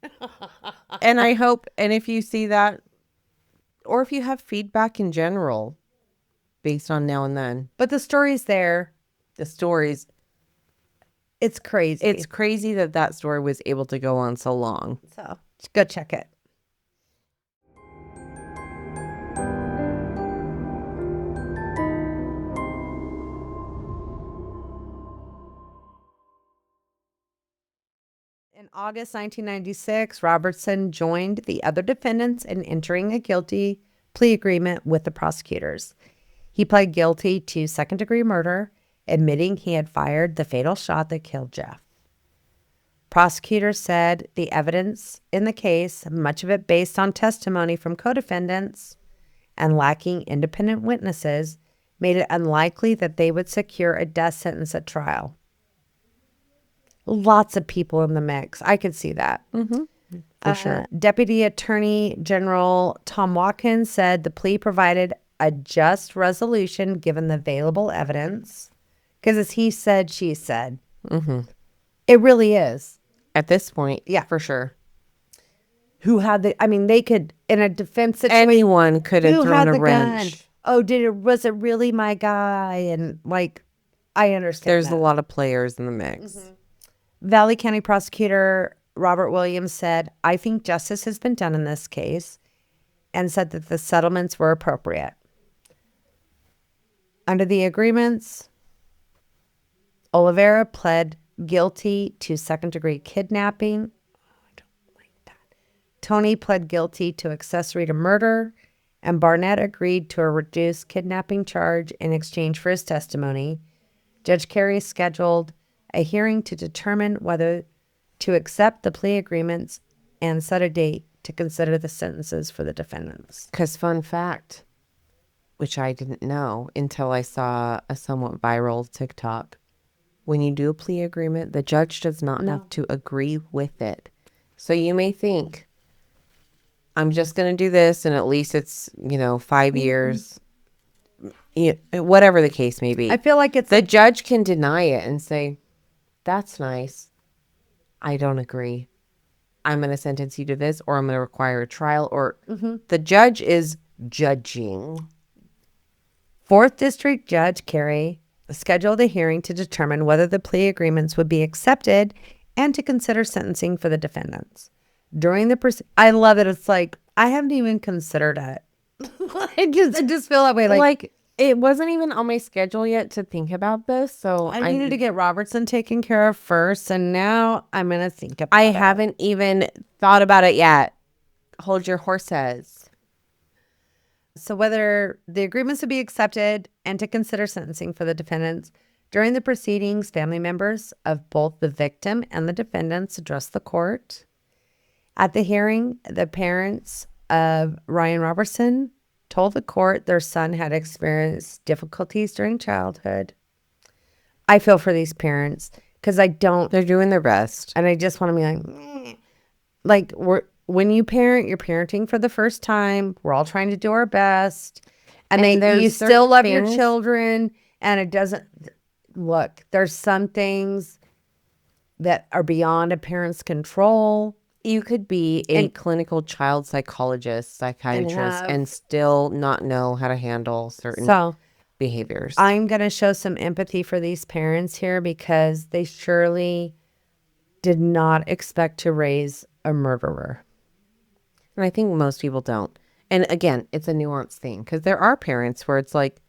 And I hope, and if you see that, or if you have feedback in general, based on Now and Then. But the story's there. The stories. It's crazy. It's crazy that story was able to go on so long. So go check it. In August 1996, Robertson joined the other defendants in entering a guilty plea agreement with the prosecutors. He pled guilty to second-degree murder, admitting he had fired the fatal shot that killed Jeff. Prosecutors said the evidence in the case, much of it based on testimony from co-defendants and lacking independent witnesses, made it unlikely that they would secure a death sentence at trial. Lots of people in the mix. I could see that. For sure. Deputy Attorney General Tom Watkins said the plea provided a just resolution given the available evidence. Because as he said, she said. It really is. At this point, yeah, for sure. They could, in a defense situation. Anyone could have thrown a wrench. Gun? Oh, was it really my guy? And I understand There's a lot of players in the mix. Valley County Prosecutor Robert Williams said, I think justice has been done in this case, and said that the settlements were appropriate. Under the agreements, Oliveira pled guilty to second-degree kidnapping. I don't like that. Tony pled guilty to accessory to murder, and Barnett agreed to a reduced kidnapping charge in exchange for his testimony. Judge Carey scheduled a hearing to determine whether to accept the plea agreements and set a date to consider the sentences for the defendants. Because fun fact, which I didn't know until I saw a somewhat viral TikTok, when you do a plea agreement, the judge does not have to agree with it. So you may think, I'm just going to do this, and at least it's, 5 years, whatever the case may be. I feel like the judge can deny it and say, that's nice. I don't agree. I'm going to sentence you to this, or I'm going to require a trial, or the judge is judging. 4th District Judge Carey scheduled a hearing to determine whether the plea agreements would be accepted and to consider sentencing for the defendants. During the I love it. It's like, I haven't even considered it. I just feel that way. Like it wasn't even on my schedule yet to think about this. So I needed to get Robertson taken care of first. And now I'm going to think about it. I haven't even thought about it yet. Hold your horses. So whether the agreements would be accepted and to consider sentencing for the defendants. During the proceedings, family members of both the victim and the defendants addressed the court. At the hearing, the parents of Ryan Robertson told the court their son had experienced difficulties during childhood. I feel for these parents because They're doing their best. And I just want to be like, when you parent, you're parenting for the first time. We're all trying to do our best. And you still love your children. And it doesn't, look, there's some things that are beyond a parent's control. You could be a clinical child psychologist, psychiatrist, and still not know how to handle certain behaviors. I'm going to show some empathy for these parents here because they surely did not expect to raise a murderer. And I think most people don't. And again, it's a nuanced thing because there are parents where it's like,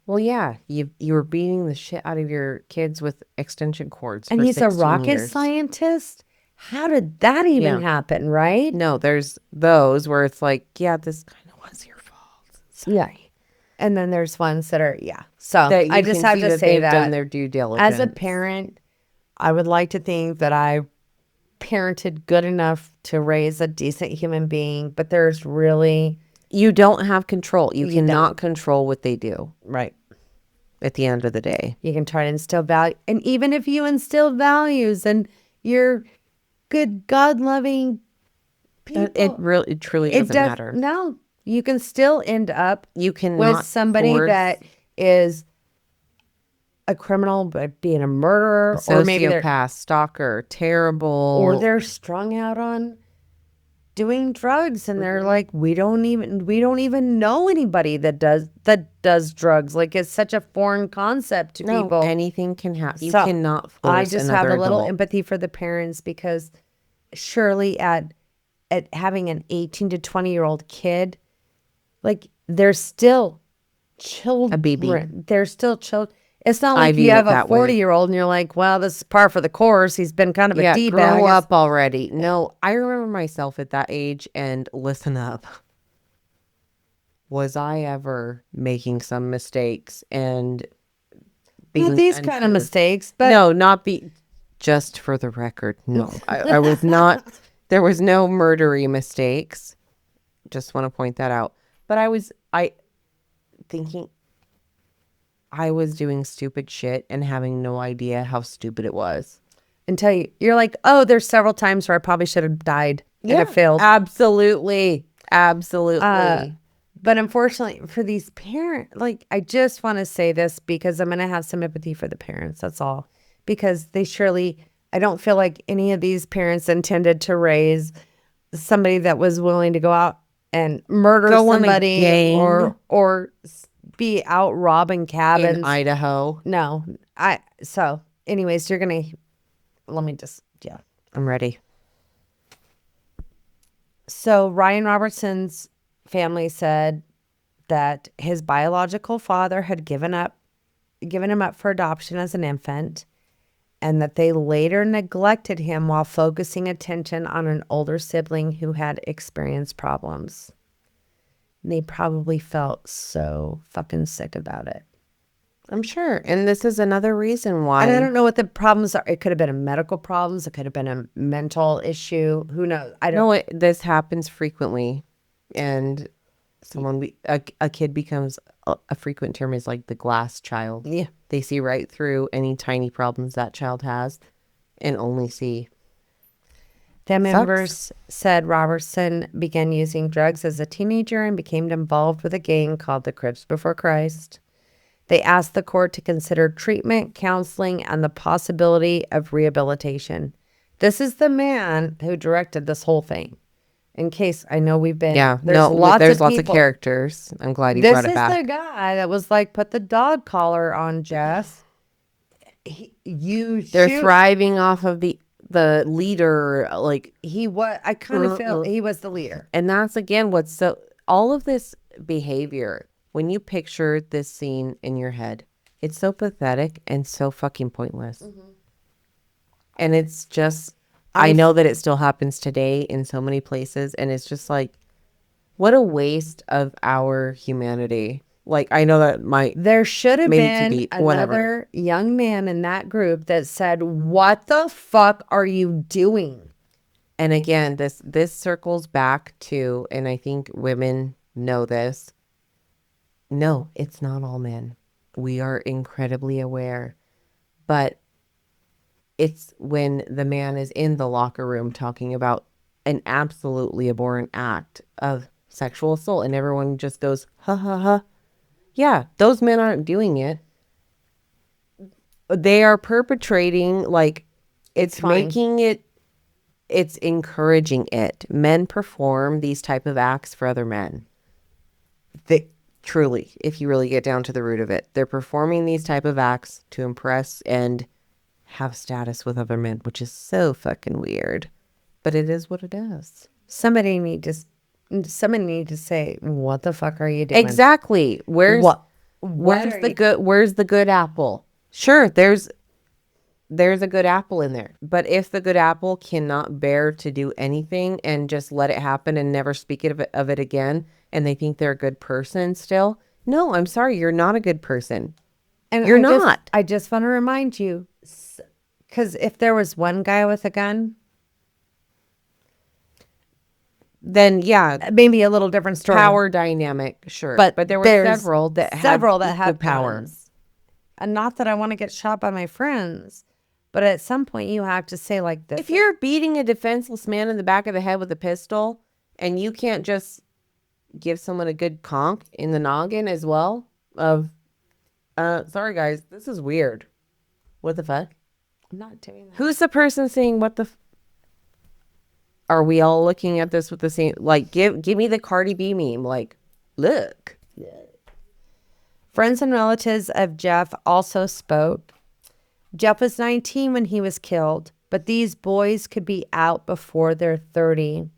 Well, yeah, you were beating the shit out of your kids with extension cords And for he's a 16 rocket years. scientist? How did that even Yeah. happen, right? No, there's those where it's like, yeah, this kind of was your fault. Sorry. Yeah. And then there's ones that are, yeah. So That I you just can have see to that say they've that done their due diligence. as a parent, I would like to think that I parented good enough to raise a decent human being, but there's really, You don't have control. You You cannot don't. control what they do right. at the end of the day. You can try to instill value. And even if you instill values and you're good, God loving people, It truly doesn't matter. No, you can still end up You with cannot somebody force that is a criminal, but being a murderer, or maybe sociopath, stalker, terrible. or they're strung out on doing drugs, and they're like, we don't even know anybody that does drugs. Like, it's such a foreign concept to people. Anything can happen. You So, cannot force I just have another a little adult. empathy for the parents, because surely at having an 18 to 20-year-old kid, like, they're still children. A baby. They're still children. It's not I like view you it have a that way. 40-year-old and you're like, well, this is par for the course. He's been kind of a D-bag. Grow up already. No, I remember myself at that age, and listen up. Was I ever making some mistakes and being Not these kind of mistakes, but no, not be just for the record. No, I was not. There was no murdery mistakes. Just want to point that out. But I thinking I was doing stupid shit and having no idea how stupid it was. until you're like, oh, there's several times where I probably should have died in a field. Absolutely. But unfortunately for these parents, like, I just want to say this because I'm going to have some empathy for the parents. That's all. Because I don't feel like any of these parents intended to raise somebody that was willing to go out and murder Go on a somebody gang. or be out robbing cabins. In Idaho. No. So anyways, let me just, yeah. I'm ready. So Ryan Robertson's family said that his biological father had given him up for adoption as an infant, and that they later neglected him while focusing attention on an older sibling who had experienced problems. And they probably felt so fucking sick about it. I'm sure. And this is another reason why. And I don't know what the problems are. It could have been a medical problems. It could have been a mental issue. Who knows? I don't No, this happens frequently. And a kid becomes, a frequent term is like the glass child. Yeah. They see right through any tiny problems that child has and only see. The members said Robertson began using drugs as a teenager and became involved with a gang called the Crips Before Christ. They asked the court to consider treatment, counseling, and the possibility of rehabilitation. This is the man who directed this whole thing. In case, I know we've been... Yeah, there's lots of characters. I'm glad you brought it back. This is the guy that was like, put the dog collar on Jess. They're thriving off of the leader, like... I kind of feel he was the leader. And that's, again, all of this behavior, when you picture this scene in your head, it's so pathetic and so fucking pointless. Mm-hmm. And it's just... I know that it still happens today in so many places, and it's just like, what a waste of our humanity. Like, I know that there should have been another young man in that group that said, what the fuck are you doing? And again, this circles back to, and I think women know this, no, it's not all men. We are incredibly aware, but it's when the man is in the locker room talking about an absolutely abhorrent act of sexual assault, and everyone just goes, ha ha ha. Yeah, those men aren't doing it. They are perpetrating, like, it's making it, it's encouraging it. Men perform these type of acts for other men. They truly, if you really get down to the root of it, they're performing these type of acts to impress and have status with other men, which is so fucking weird, but it is what it is. Somebody need to say, what the fuck are you doing? Exactly. Where's the good apple? Sure, there's a good apple in there. But if the good apple cannot bear to do anything and just let it happen and never speak of it again, and they think they're a good person still, no, I'm sorry, you're not a good person. And You're not. I just want to remind you, because if there was one guy with a gun, then yeah, maybe a little different story. power dynamic, sure. But There were there's several that had power. guns. And not that I want to get shot by my friends, but at some point you have to say like this. If you're beating a defenseless man in the back of the head with a pistol and you can't just give someone a good conk in the noggin as well of, sorry guys, this is weird. What the fuck? I'm not doing that. Who's the person saying what the are we all looking at this with the same, like, give me the Cardi B meme, like, look. Friends and relatives of Jeff also spoke. Jeff was 19 when he was killed, but these boys could be out before they're 30,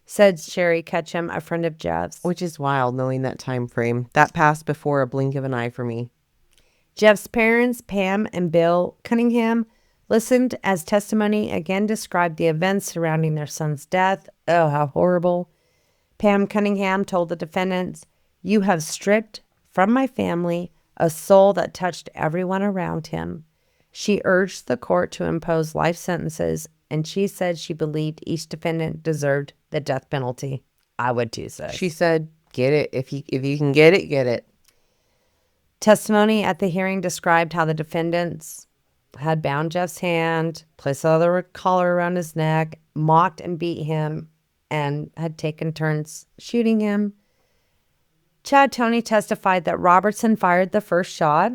said Sherry Ketchum, a friend of Jeff's. Which is wild, knowing that time frame. That passed before a blink of an eye for me. Jeff's parents, Pam and Bill Cunningham, listened as testimony again described the events surrounding their son's death. Oh, how horrible. Pam Cunningham told the defendants, "You have stripped from my family a soul that touched everyone around him." She urged the court to impose life sentences, and she said she believed each defendant deserved the death penalty. I would too, sis. She said, get it. If you can get it, get it. Testimony at the hearing described how the defendants had bound Jeff's hand, placed another collar around his neck, mocked and beat him, and had taken turns shooting him. Chad Toney testified that Robertson fired the first shot.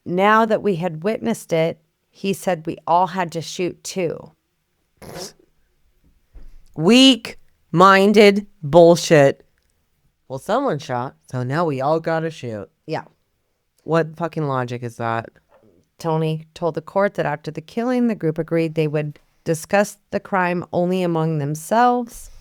Now that we had witnessed it, he said we all had to shoot too. Weak-minded bullshit. Well, someone shot, so now we all gotta shoot. Yeah. What fucking logic is that? Toney told the court that after the killing, the group agreed they would discuss the crime only among themselves.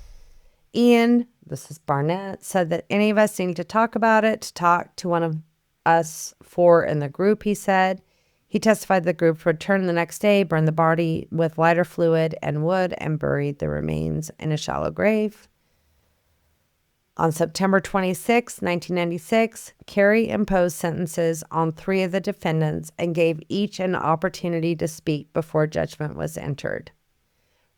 Ian, this is Barnett, said that any of us need to talk about it, to talk to one of us four in the group, he said. He testified the group returned the next day, burned the body with lighter fluid and wood, and buried the remains in a shallow grave. On September 26, 1996, Carey imposed sentences on 3 of the defendants and gave each an opportunity to speak before judgment was entered.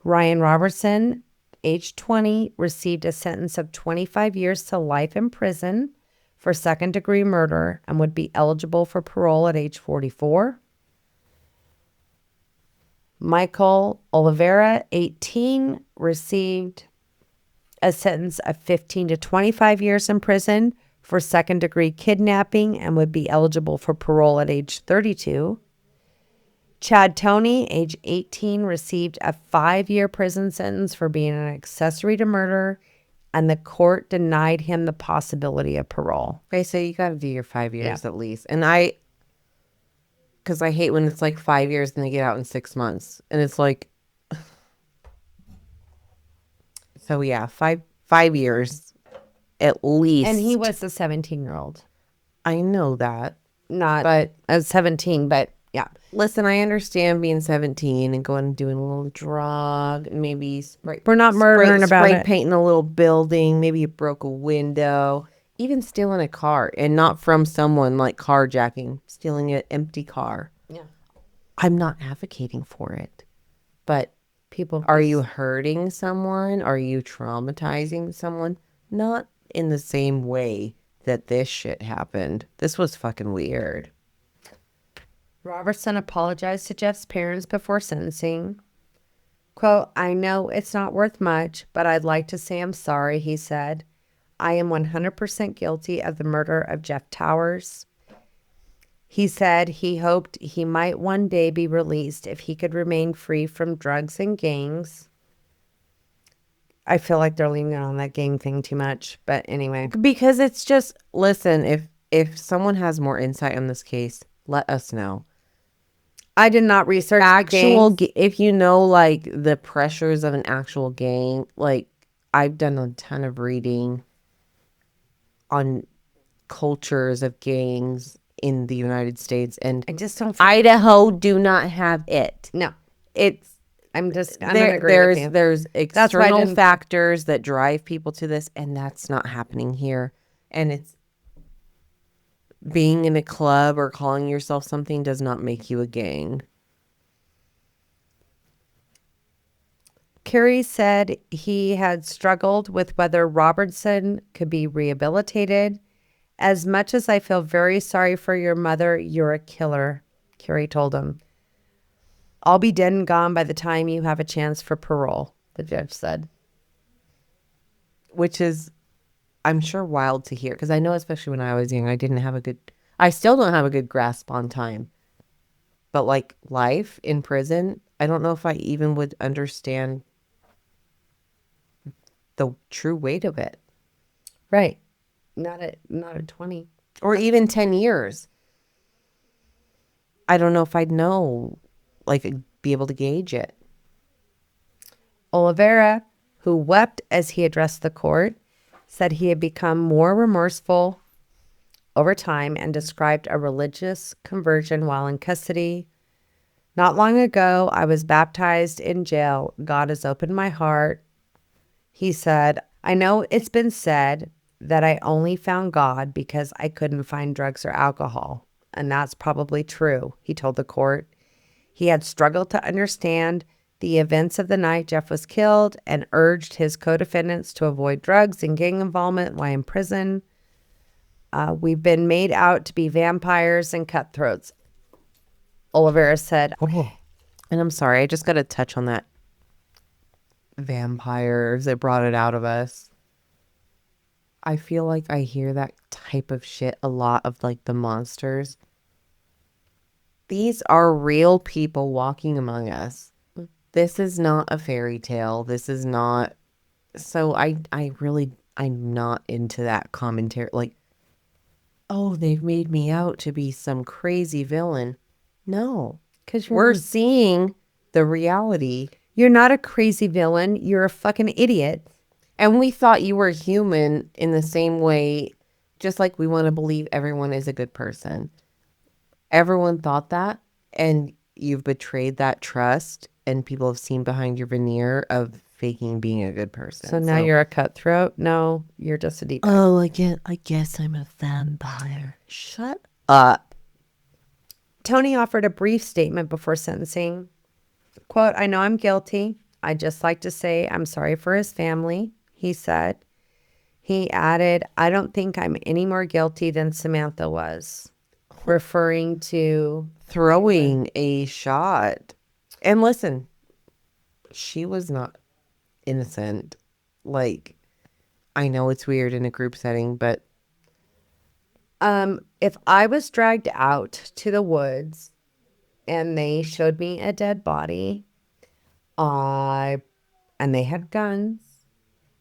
Ryan Robertson, age 20, received a sentence of 25 years to life in prison for second-degree murder and would be eligible for parole at age 44. Michael Oliveira, 18, received a sentence of 15 to 25 years in prison for second-degree kidnapping and would be eligible for parole at age 32. Chad Toney, age 18, received a 5-year prison sentence for being an accessory to murder, and the court denied him the possibility of parole. Okay, so you got to do your 5 years at least. And because I hate when it's like 5 years and they get out in 6 months. And it's like, so yeah, five years at least. And he was a 17-year-old. I know that. Not But a 17, but yeah. listen, I understand being 17 and going and doing a little drug, and maybe We're not murdering about spray it. painting a little building, maybe you broke a window, even stealing a car, and not from someone, like carjacking, stealing an empty car. Yeah. I'm not advocating for it, but People are you hurting someone? Are you traumatizing someone? Not in the same way that this shit happened. This was fucking weird. Robertson apologized to Jeff's parents before sentencing. Quote, "I know it's not worth much, but I'd like to say I'm sorry," he said. "I am 100% guilty of the murder of Jeff Towers." He said he hoped he might one day be released if he could remain free from drugs and gangs. I feel like they're leaning on that gang thing too much, but anyway. Because it's just, listen, if someone has more insight on this case, let us know. I did not research If you know, like, the pressures of an actual gang, like, I've done a ton of reading on cultures of gangs in the United States, and I just don't. Idaho do not have it. No, It's I'm gonna agree there's with you. there's why I external didn't- factors that drive people to this, and that's not happening here. And it's being in a club or calling yourself something does not make you a gang. Kerry said he had struggled with whether Robertson could be rehabilitated. As much as I feel very sorry for your mother, you're a killer, Kerry told him. I'll be dead and gone by the time you have a chance for parole, the judge said. Which is, I'm sure, wild to hear, because I know, especially when I was young, I still don't have a good grasp on time. But like life in prison, I don't know if I even would understand the true weight of it. Right. Not at 20. Or even 10 years. I don't know if I'd know, like, be able to gauge it. Oliveira, who wept as he addressed the court, said he had become more remorseful over time and described a religious conversion while in custody. Not long ago, I was baptized in jail. God has opened my heart. He said, I know it's been said that I only found God because I couldn't find drugs or alcohol. And that's probably true, he told the court. He had struggled to understand the events of the night Jeff was killed and urged his co-defendants to avoid drugs and gang involvement while in prison. We've been made out to be vampires and cutthroats, Oliveira said. And I'm sorry, I just got to touch on that. Vampires, it brought it out of us. I feel like I hear that type of shit a lot of like the monsters. These are real people walking among us. This is not a fairy tale. This is not. So I'm not into that commentary. Like, oh, they've made me out to be some crazy villain. No, Because we're seeing the reality. you're not a crazy villain. You're a fucking idiot. And we thought you were human in the same way, just like we want to believe everyone is a good person. Everyone thought that, and you've betrayed that trust, and people have seen behind your veneer of faking being a good person. So now you're a cutthroat? No, you're just a deep. Oh, I guess I'm a vampire. Shut up. Tony offered a brief statement before sentencing. Quote, I know I'm guilty. I'd just like to say I'm sorry for his family, he said. He added, I don't think I'm any more guilty than Samantha was, referring to Throwing a shot. And listen, she was not innocent. Like, I know it's weird in a group setting, but if I was dragged out to the woods and they showed me a dead body, and they had guns,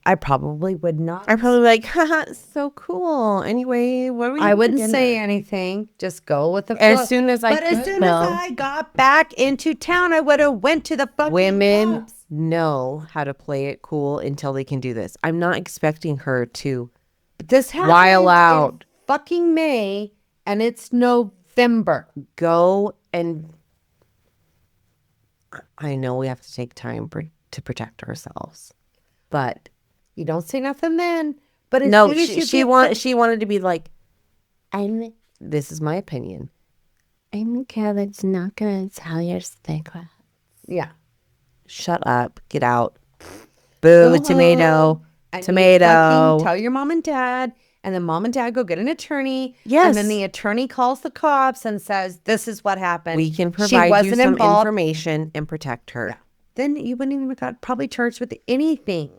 I probably would not. I'm probably like, haha, so cool. Anyway, what were you I wouldn't for say dinner? anything. Just go with the flow. As soon as I But as could, soon though. as I got back into town, I would have went to the fucking Women pubs. know how to play it cool until they can do this. I'm not expecting her to But this happened while out. in fucking May, and it's November. Go and I know we have to take time to protect ourselves, but You don't say nothing then. But as no, soon as you she get she wanted to be like, this is my opinion. I'm the girl that's not gonna tell your secret. yeah. Shut up, get out. Boo, Go tomato, home and you tomato. fucking tell your mom and dad, and then mom and dad go get an attorney. Yes. And then the attorney calls the cops and says, this is what happened. We can She provide you wasn't some involved. information and protect her. Yeah. Then you wouldn't even got probably charged with anything.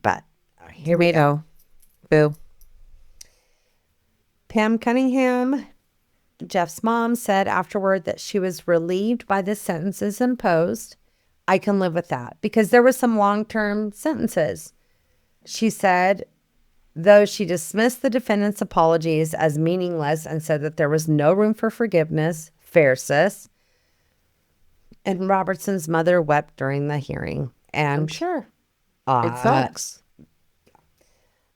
But here we go. Tomato, boo. Pam Cunningham, Jeff's mom, said afterward that she was relieved by the sentences imposed. I can live with that because there were some long-term sentences. She said, though she dismissed the defendant's apologies as meaningless and said that there was no room for forgiveness, fair sis. And Robertson's mother wept during the hearing. And I'm sure. It sucks.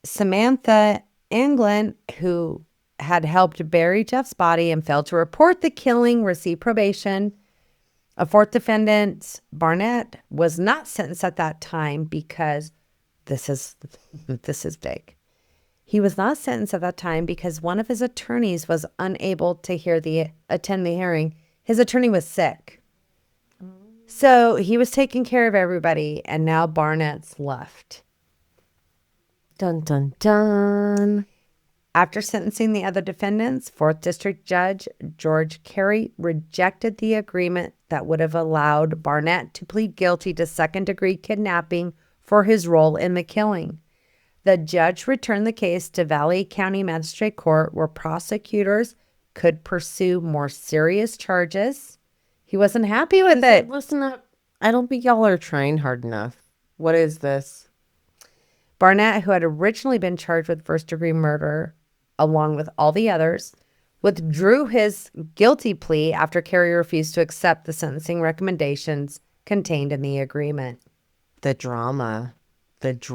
Samantha Anglin, who had helped bury Jeff's body and failed to report the killing, received probation. A fourth defendant, Barnett, was not sentenced at that time because this is big. He was not sentenced at that time because one of his attorneys was unable to attend the hearing. His attorney was sick. So he was taking care of everybody, and now Barnett's left. Dun, dun, dun. After sentencing the other defendants, 4th District Judge George Carey rejected the agreement that would have allowed Barnett to plead guilty to second-degree kidnapping for his role in the killing. The judge returned the case to Valley County Magistrate Court, where prosecutors could pursue more serious charges. He wasn't happy with it. Listen up. I don't think y'all are trying hard enough. What is this? Barnett, who had originally been charged with first-degree murder, along with all the others, withdrew his guilty plea after Carey refused to accept the sentencing recommendations contained in the agreement. The drama. And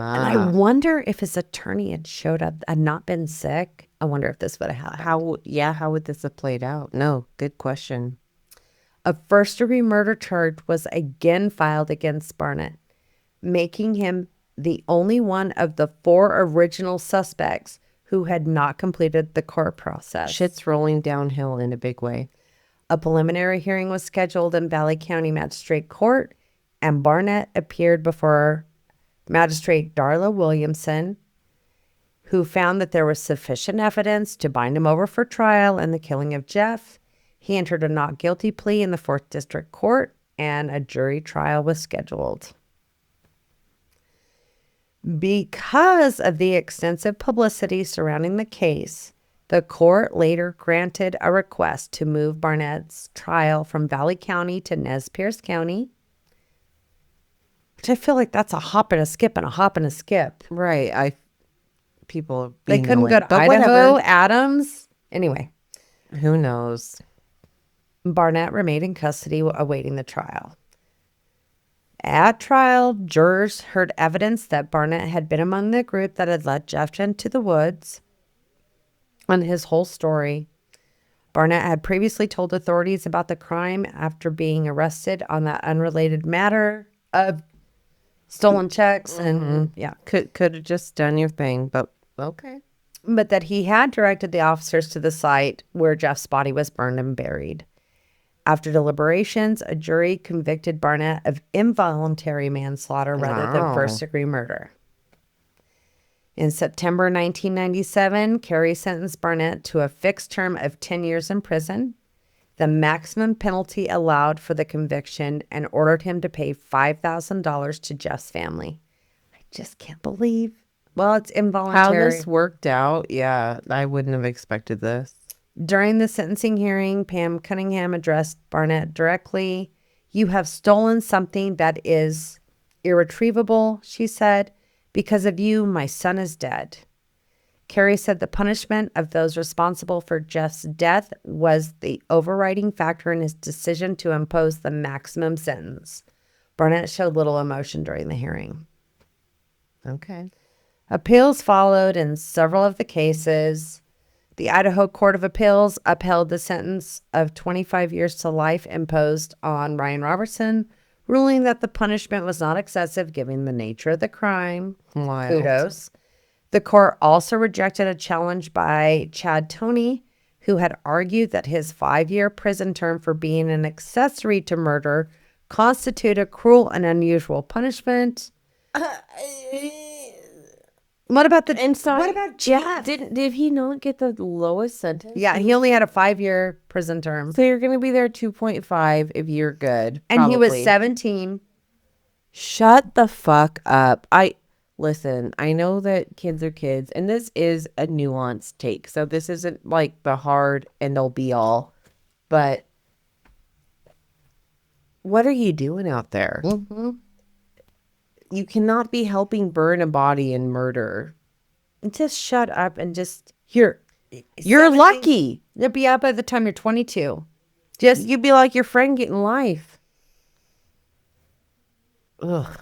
I wonder if his attorney had showed up and not been sick. I wonder if this would have happened. How would this have played out? No, good question. A first-degree murder charge was again filed against Barnett, making him the only one of the 4 original suspects who had not completed the court process. Shit's rolling downhill in a big way. A preliminary hearing was scheduled in Valley County Magistrate Court, and Barnett appeared before Magistrate Darla Williamson, who found that there was sufficient evidence to bind him over for trial in the killing of Jeff. He entered a not guilty plea in the 4th District Court, and a jury trial was scheduled. Because of the extensive publicity surrounding the case, the court later granted a request to move Barnett's trial from Valley County to Nez Perce County, which I feel like that's a hop and a skip and a hop and a skip. Right. People they couldn't go to Idaho, Adams. Anyway. Who knows? Barnett remained in custody awaiting the trial. At trial, jurors heard evidence that Barnett had been among the group that had led Jeff into the woods. And his whole story. Barnett had previously told authorities about the crime after being arrested on that unrelated matter of stolen checks. And yeah, could have just done your thing, but okay. But that he had directed the officers to the site where Jeff's body was burned and buried. After deliberations, a jury convicted Barnett of involuntary manslaughter rather than first-degree murder. In September 1997, Carey sentenced Barnett to a fixed term of 10 years in prison, the maximum penalty allowed for the conviction, and ordered him to pay $5,000 to Jeff's family. I just can't believe. Well, it's involuntary. How this worked out, yeah, I wouldn't have expected this. During the sentencing hearing, Pam Cunningham addressed Barnett directly. "You have stolen something that is irretrievable," she said. "Because of you, my son is dead." Carey said the punishment of those responsible for Jeff's death was the overriding factor in his decision to impose the maximum sentence. Barnett showed little emotion during the hearing. Okay. Appeals followed in several of the cases. The Idaho Court of Appeals upheld the sentence of 25 years to life imposed on Ryan Robertson, ruling that the punishment was not excessive given the nature of the crime. Wild. Kudos. The court also rejected a challenge by Chad Toney, who had argued that his 5-year prison term for being an accessory to murder constituted cruel and unusual punishment. What about Jeff? Did he not get the lowest sentence? Yeah, he only had a 5-year prison term. So you're going to be there 2.5 if you're good. And probably. He was 17. Shut the fuck up. Listen, I know that kids are kids, and this is a nuanced take. So this isn't like the hard and they'll be all. But what are you doing out there? Mm-hmm. You cannot be helping burn a body and murder. Just shut up and just You're 17. lucky. You'll be out by the time you're 22. You'd be like your friend getting life. Ugh.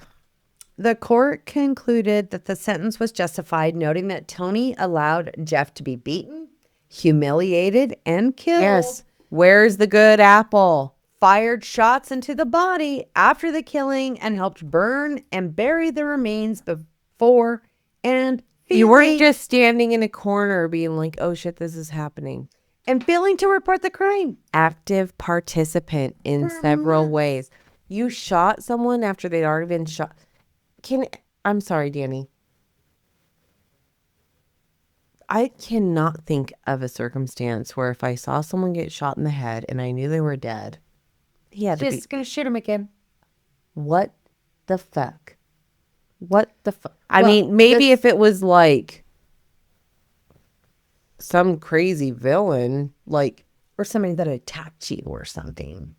The court concluded that the sentence was justified, noting that Toney allowed Jeff to be beaten, humiliated and killed. Yes. Where's the good apple? Fired shots into the body after the killing and helped burn and bury the remains before and You weren't just standing in a corner being like, oh shit, this is happening. And failing to report the crime. Active participant in several ways. You shot someone after they'd already been shot. I'm sorry, Danny. I cannot think of a circumstance where if I saw someone get shot in the head and I knew they were dead, he had to be. Just gonna shoot him again. What the fuck? What the fuck? I mean, maybe if it was like some crazy villain, like, or somebody that attacked you or something.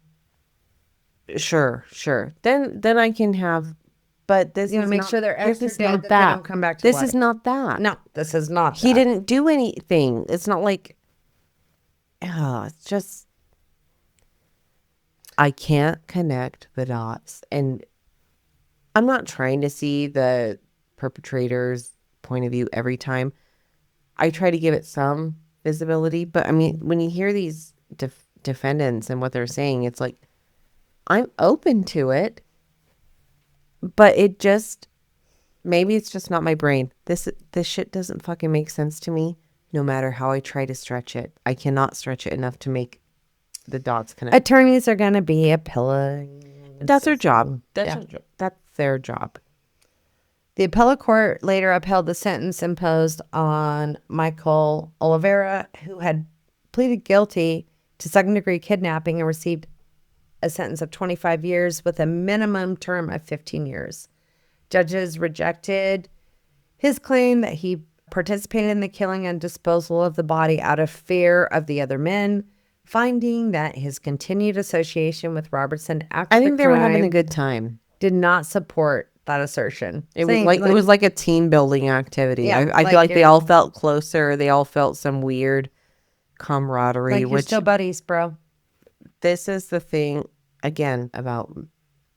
Sure. Then I can have, but this You is want to make not, sure they're extra this is dead not that that. they don't come back to This life. is not that. No, this is not He that. didn't do anything. It's not like, it's just, I can't connect the dots. And I'm not trying to see the perpetrator's point of view every time. I try to give it some visibility. But I mean, when you hear these defendants and what they're saying, it's like, I'm open to it. But it just, maybe it's just not my brain. This shit doesn't fucking make sense to me, no matter how I try to stretch it. I cannot stretch it enough to make the dots connect. Attorneys are going to be appealing. That's their job. Yeah. That's their job. The appellate court later upheld the sentence imposed on Michael Oliveira, who had pleaded guilty to second-degree kidnapping and received a sentence of 25 years with a minimum term of 15 years. Judges rejected his claim that he participated in the killing and disposal of the body out of fear of the other men, finding that his continued association with Robertson after I think the they were crime having a good time. did not support that assertion. It was like a team building activity. Yeah, I feel like they all felt closer. They all felt some weird camaraderie. you're still buddies, bro. This is the thing, again, about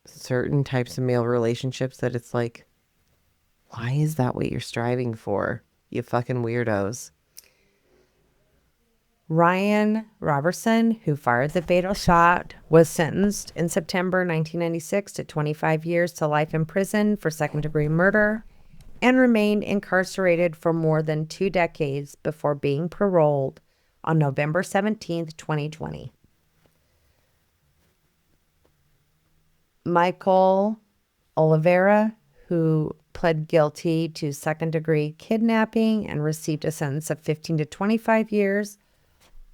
certain types of male relationships that it's like, why is that what you're striving for, you fucking weirdos? Ryan Robertson, who fired the fatal shot, was sentenced in September 1996 to 25 years to life in prison for second-degree murder and remained incarcerated for more than 2 decades before being paroled on November 17th, 2020. Michael Oliveira, who pled guilty to second-degree kidnapping and received a sentence of 15 to 25 years,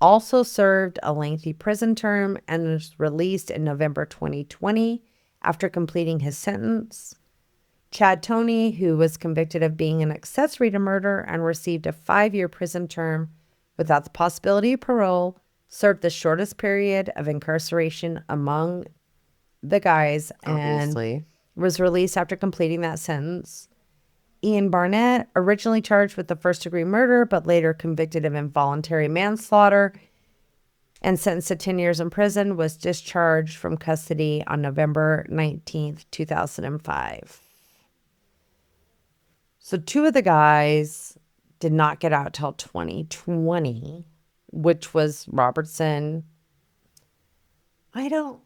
also served a lengthy prison term and was released in November 2020 after completing his sentence. Chad Toney, who was convicted of being an accessory to murder and received a 5-year prison term without the possibility of parole, served the shortest period of incarceration among the guys Obviously. and was released after completing that sentence. Ian Barnett, originally charged with the first-degree murder, but later convicted of involuntary manslaughter and sentenced to 10 years in prison, was discharged from custody on November 19th, 2005. So 2 of the guys did not get out till 2020, which was Robertson. I don't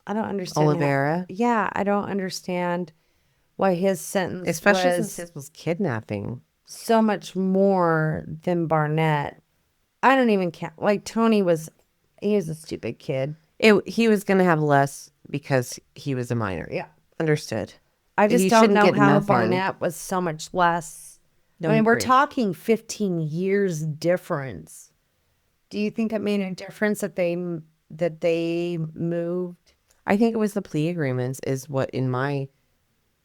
understand. Oliveira? Yeah, I don't understand why his sentence Especially was since his was kidnapping. so much more than Barnett. I don't even count. Like, he was a stupid kid. He was going to have less because he was a minor. Yeah. Understood. I just He don't shouldn't know get how nothing. Barnett was so much less. I mean, we're talking 15 years difference. Do you think it made a difference that they moved? I think it was the plea agreements is what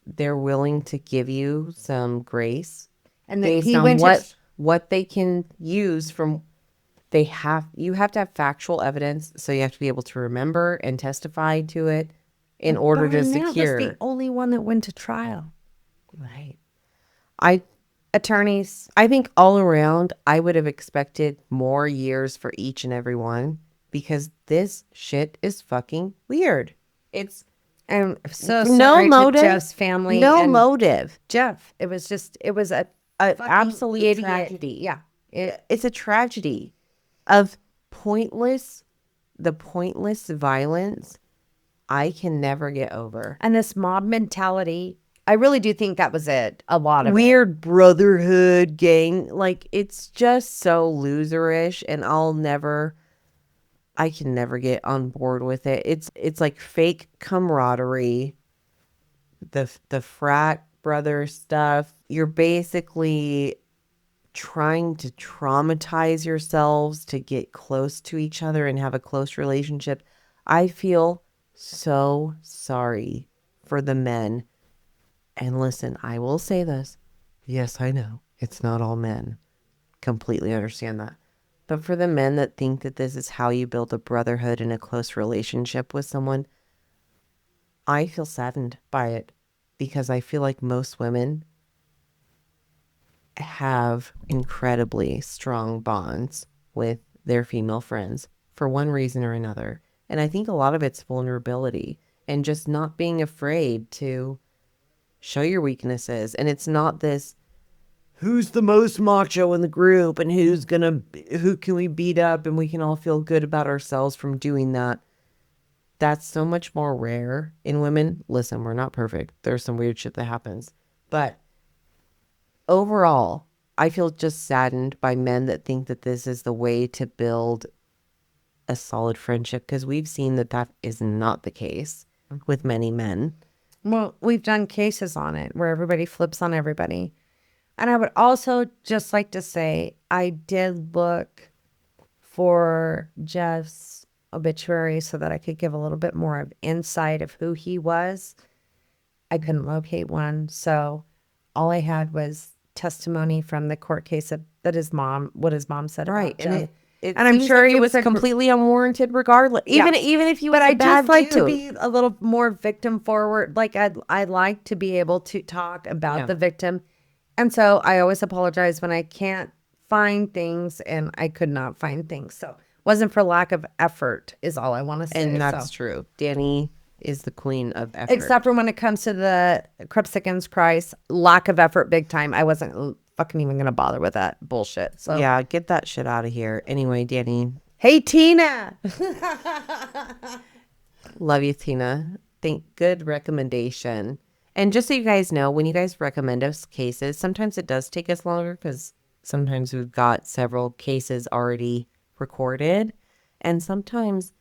they're willing to give you some grace And then based he on went what they can use from. You have to have factual evidence, so you have to be able to remember and testify to it in order to Barnett secure. was the only one that went to trial. Right. Attorneys. I think all around, I would have expected more years for each and every one because this shit is fucking weird. It's And so no sorry motive. to Jeff's family. No and motive. Jeff. It was a An fucking absolute idiot. tragedy. Yeah. It's a tragedy of the pointless violence I can never get over. And this mob mentality, I really do think that was it. A lot of Weird brotherhood gang. Like, it's just so loserish, and I can never get on board with it. It's like fake camaraderie, the frat brother stuff. You're basically trying to traumatize yourselves to get close to each other and have a close relationship. I feel so sorry for the men. And listen, I will say this. Yes, I know. It's not all men. Completely understand that. But for the men that think that this is how you build a brotherhood and a close relationship with someone, I feel saddened by it because I feel like most women have incredibly strong bonds with their female friends for one reason or another. And I think a lot of it's vulnerability and just not being afraid to show your weaknesses. And it's not this, who's the most macho in the group and who can we beat up and we can all feel good about ourselves from doing that. That's so much more rare in women. Listen, we're not perfect. There's some weird shit that happens. But overall, I feel just saddened by men that think that this is the way to build a solid friendship, because we've seen that is not the case with many men. Well, we've done cases on it where everybody flips on everybody. And I would also just like to say, I did look for Jeff's obituary so that I could give a little bit more of insight of who he was. I couldn't locate one. So all I had was testimony from the court case that his mom said. Right. About Jeff. And I'm sure like it was completely unwarranted regardless. Even if you, but I just like to be a little more victim forward. Like I like to be able to talk about the victim. And so I always apologize when I can't find things, and I could not find things. So it wasn't for lack of effort is all I want to say. And that's true. Dani is the queen of effort. Except for when it comes to the Krebs against Christ, lack of effort big time. I wasn't fucking even going to bother with that bullshit. So yeah, get that shit out of here. Anyway, Dani. Hey, Tina. Love you, Tina. Good recommendation. And just so you guys know, when you guys recommend us cases, sometimes it does take us longer because sometimes we've got several cases already recorded. And sometimes,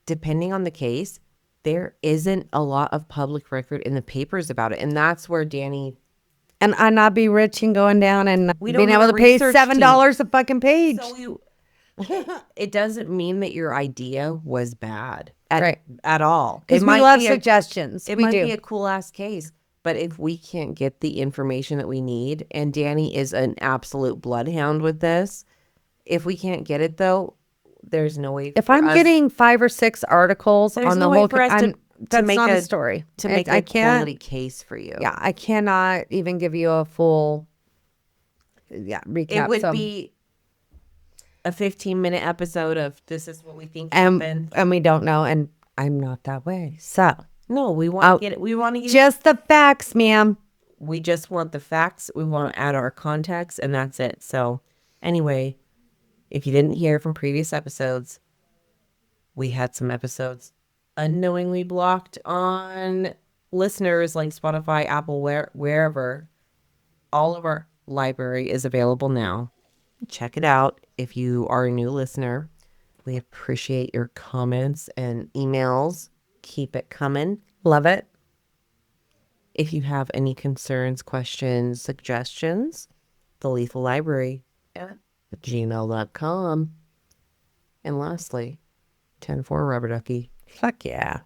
depending on the case, there isn't a lot of public record in the papers about it. And that's where Dani... And I not be rich and going down and being able to pay $7 a fucking page. So it doesn't mean that your idea was bad at all. Because we love suggestions. It might be a cool ass case. But if we can't get the information that we need, and Dani is an absolute bloodhound with this, if we can't get it though, there's no way. If I'm getting 5 or 6 articles on the whole, that's not a story. To make a quality case for you. Yeah, I cannot even give you a full recap. It would be a 15-minute episode of this is what we think happened. And we don't know, and I'm not that way. So no, we want to get it. We want to get just the facts, ma'am. We just want the facts. We want to add our context, and that's it. So anyway, if you didn't hear from previous episodes, we had some episodes unknowingly blocked on listeners like Spotify, Apple, wherever. All of our library is available now. Check it out if you are a new listener. We appreciate your comments and emails. Keep it coming. Love it. If you have any concerns, questions, suggestions, the Lethal Library at gmail.com. And lastly, 10-4 Rubber Ducky. Fuck yeah.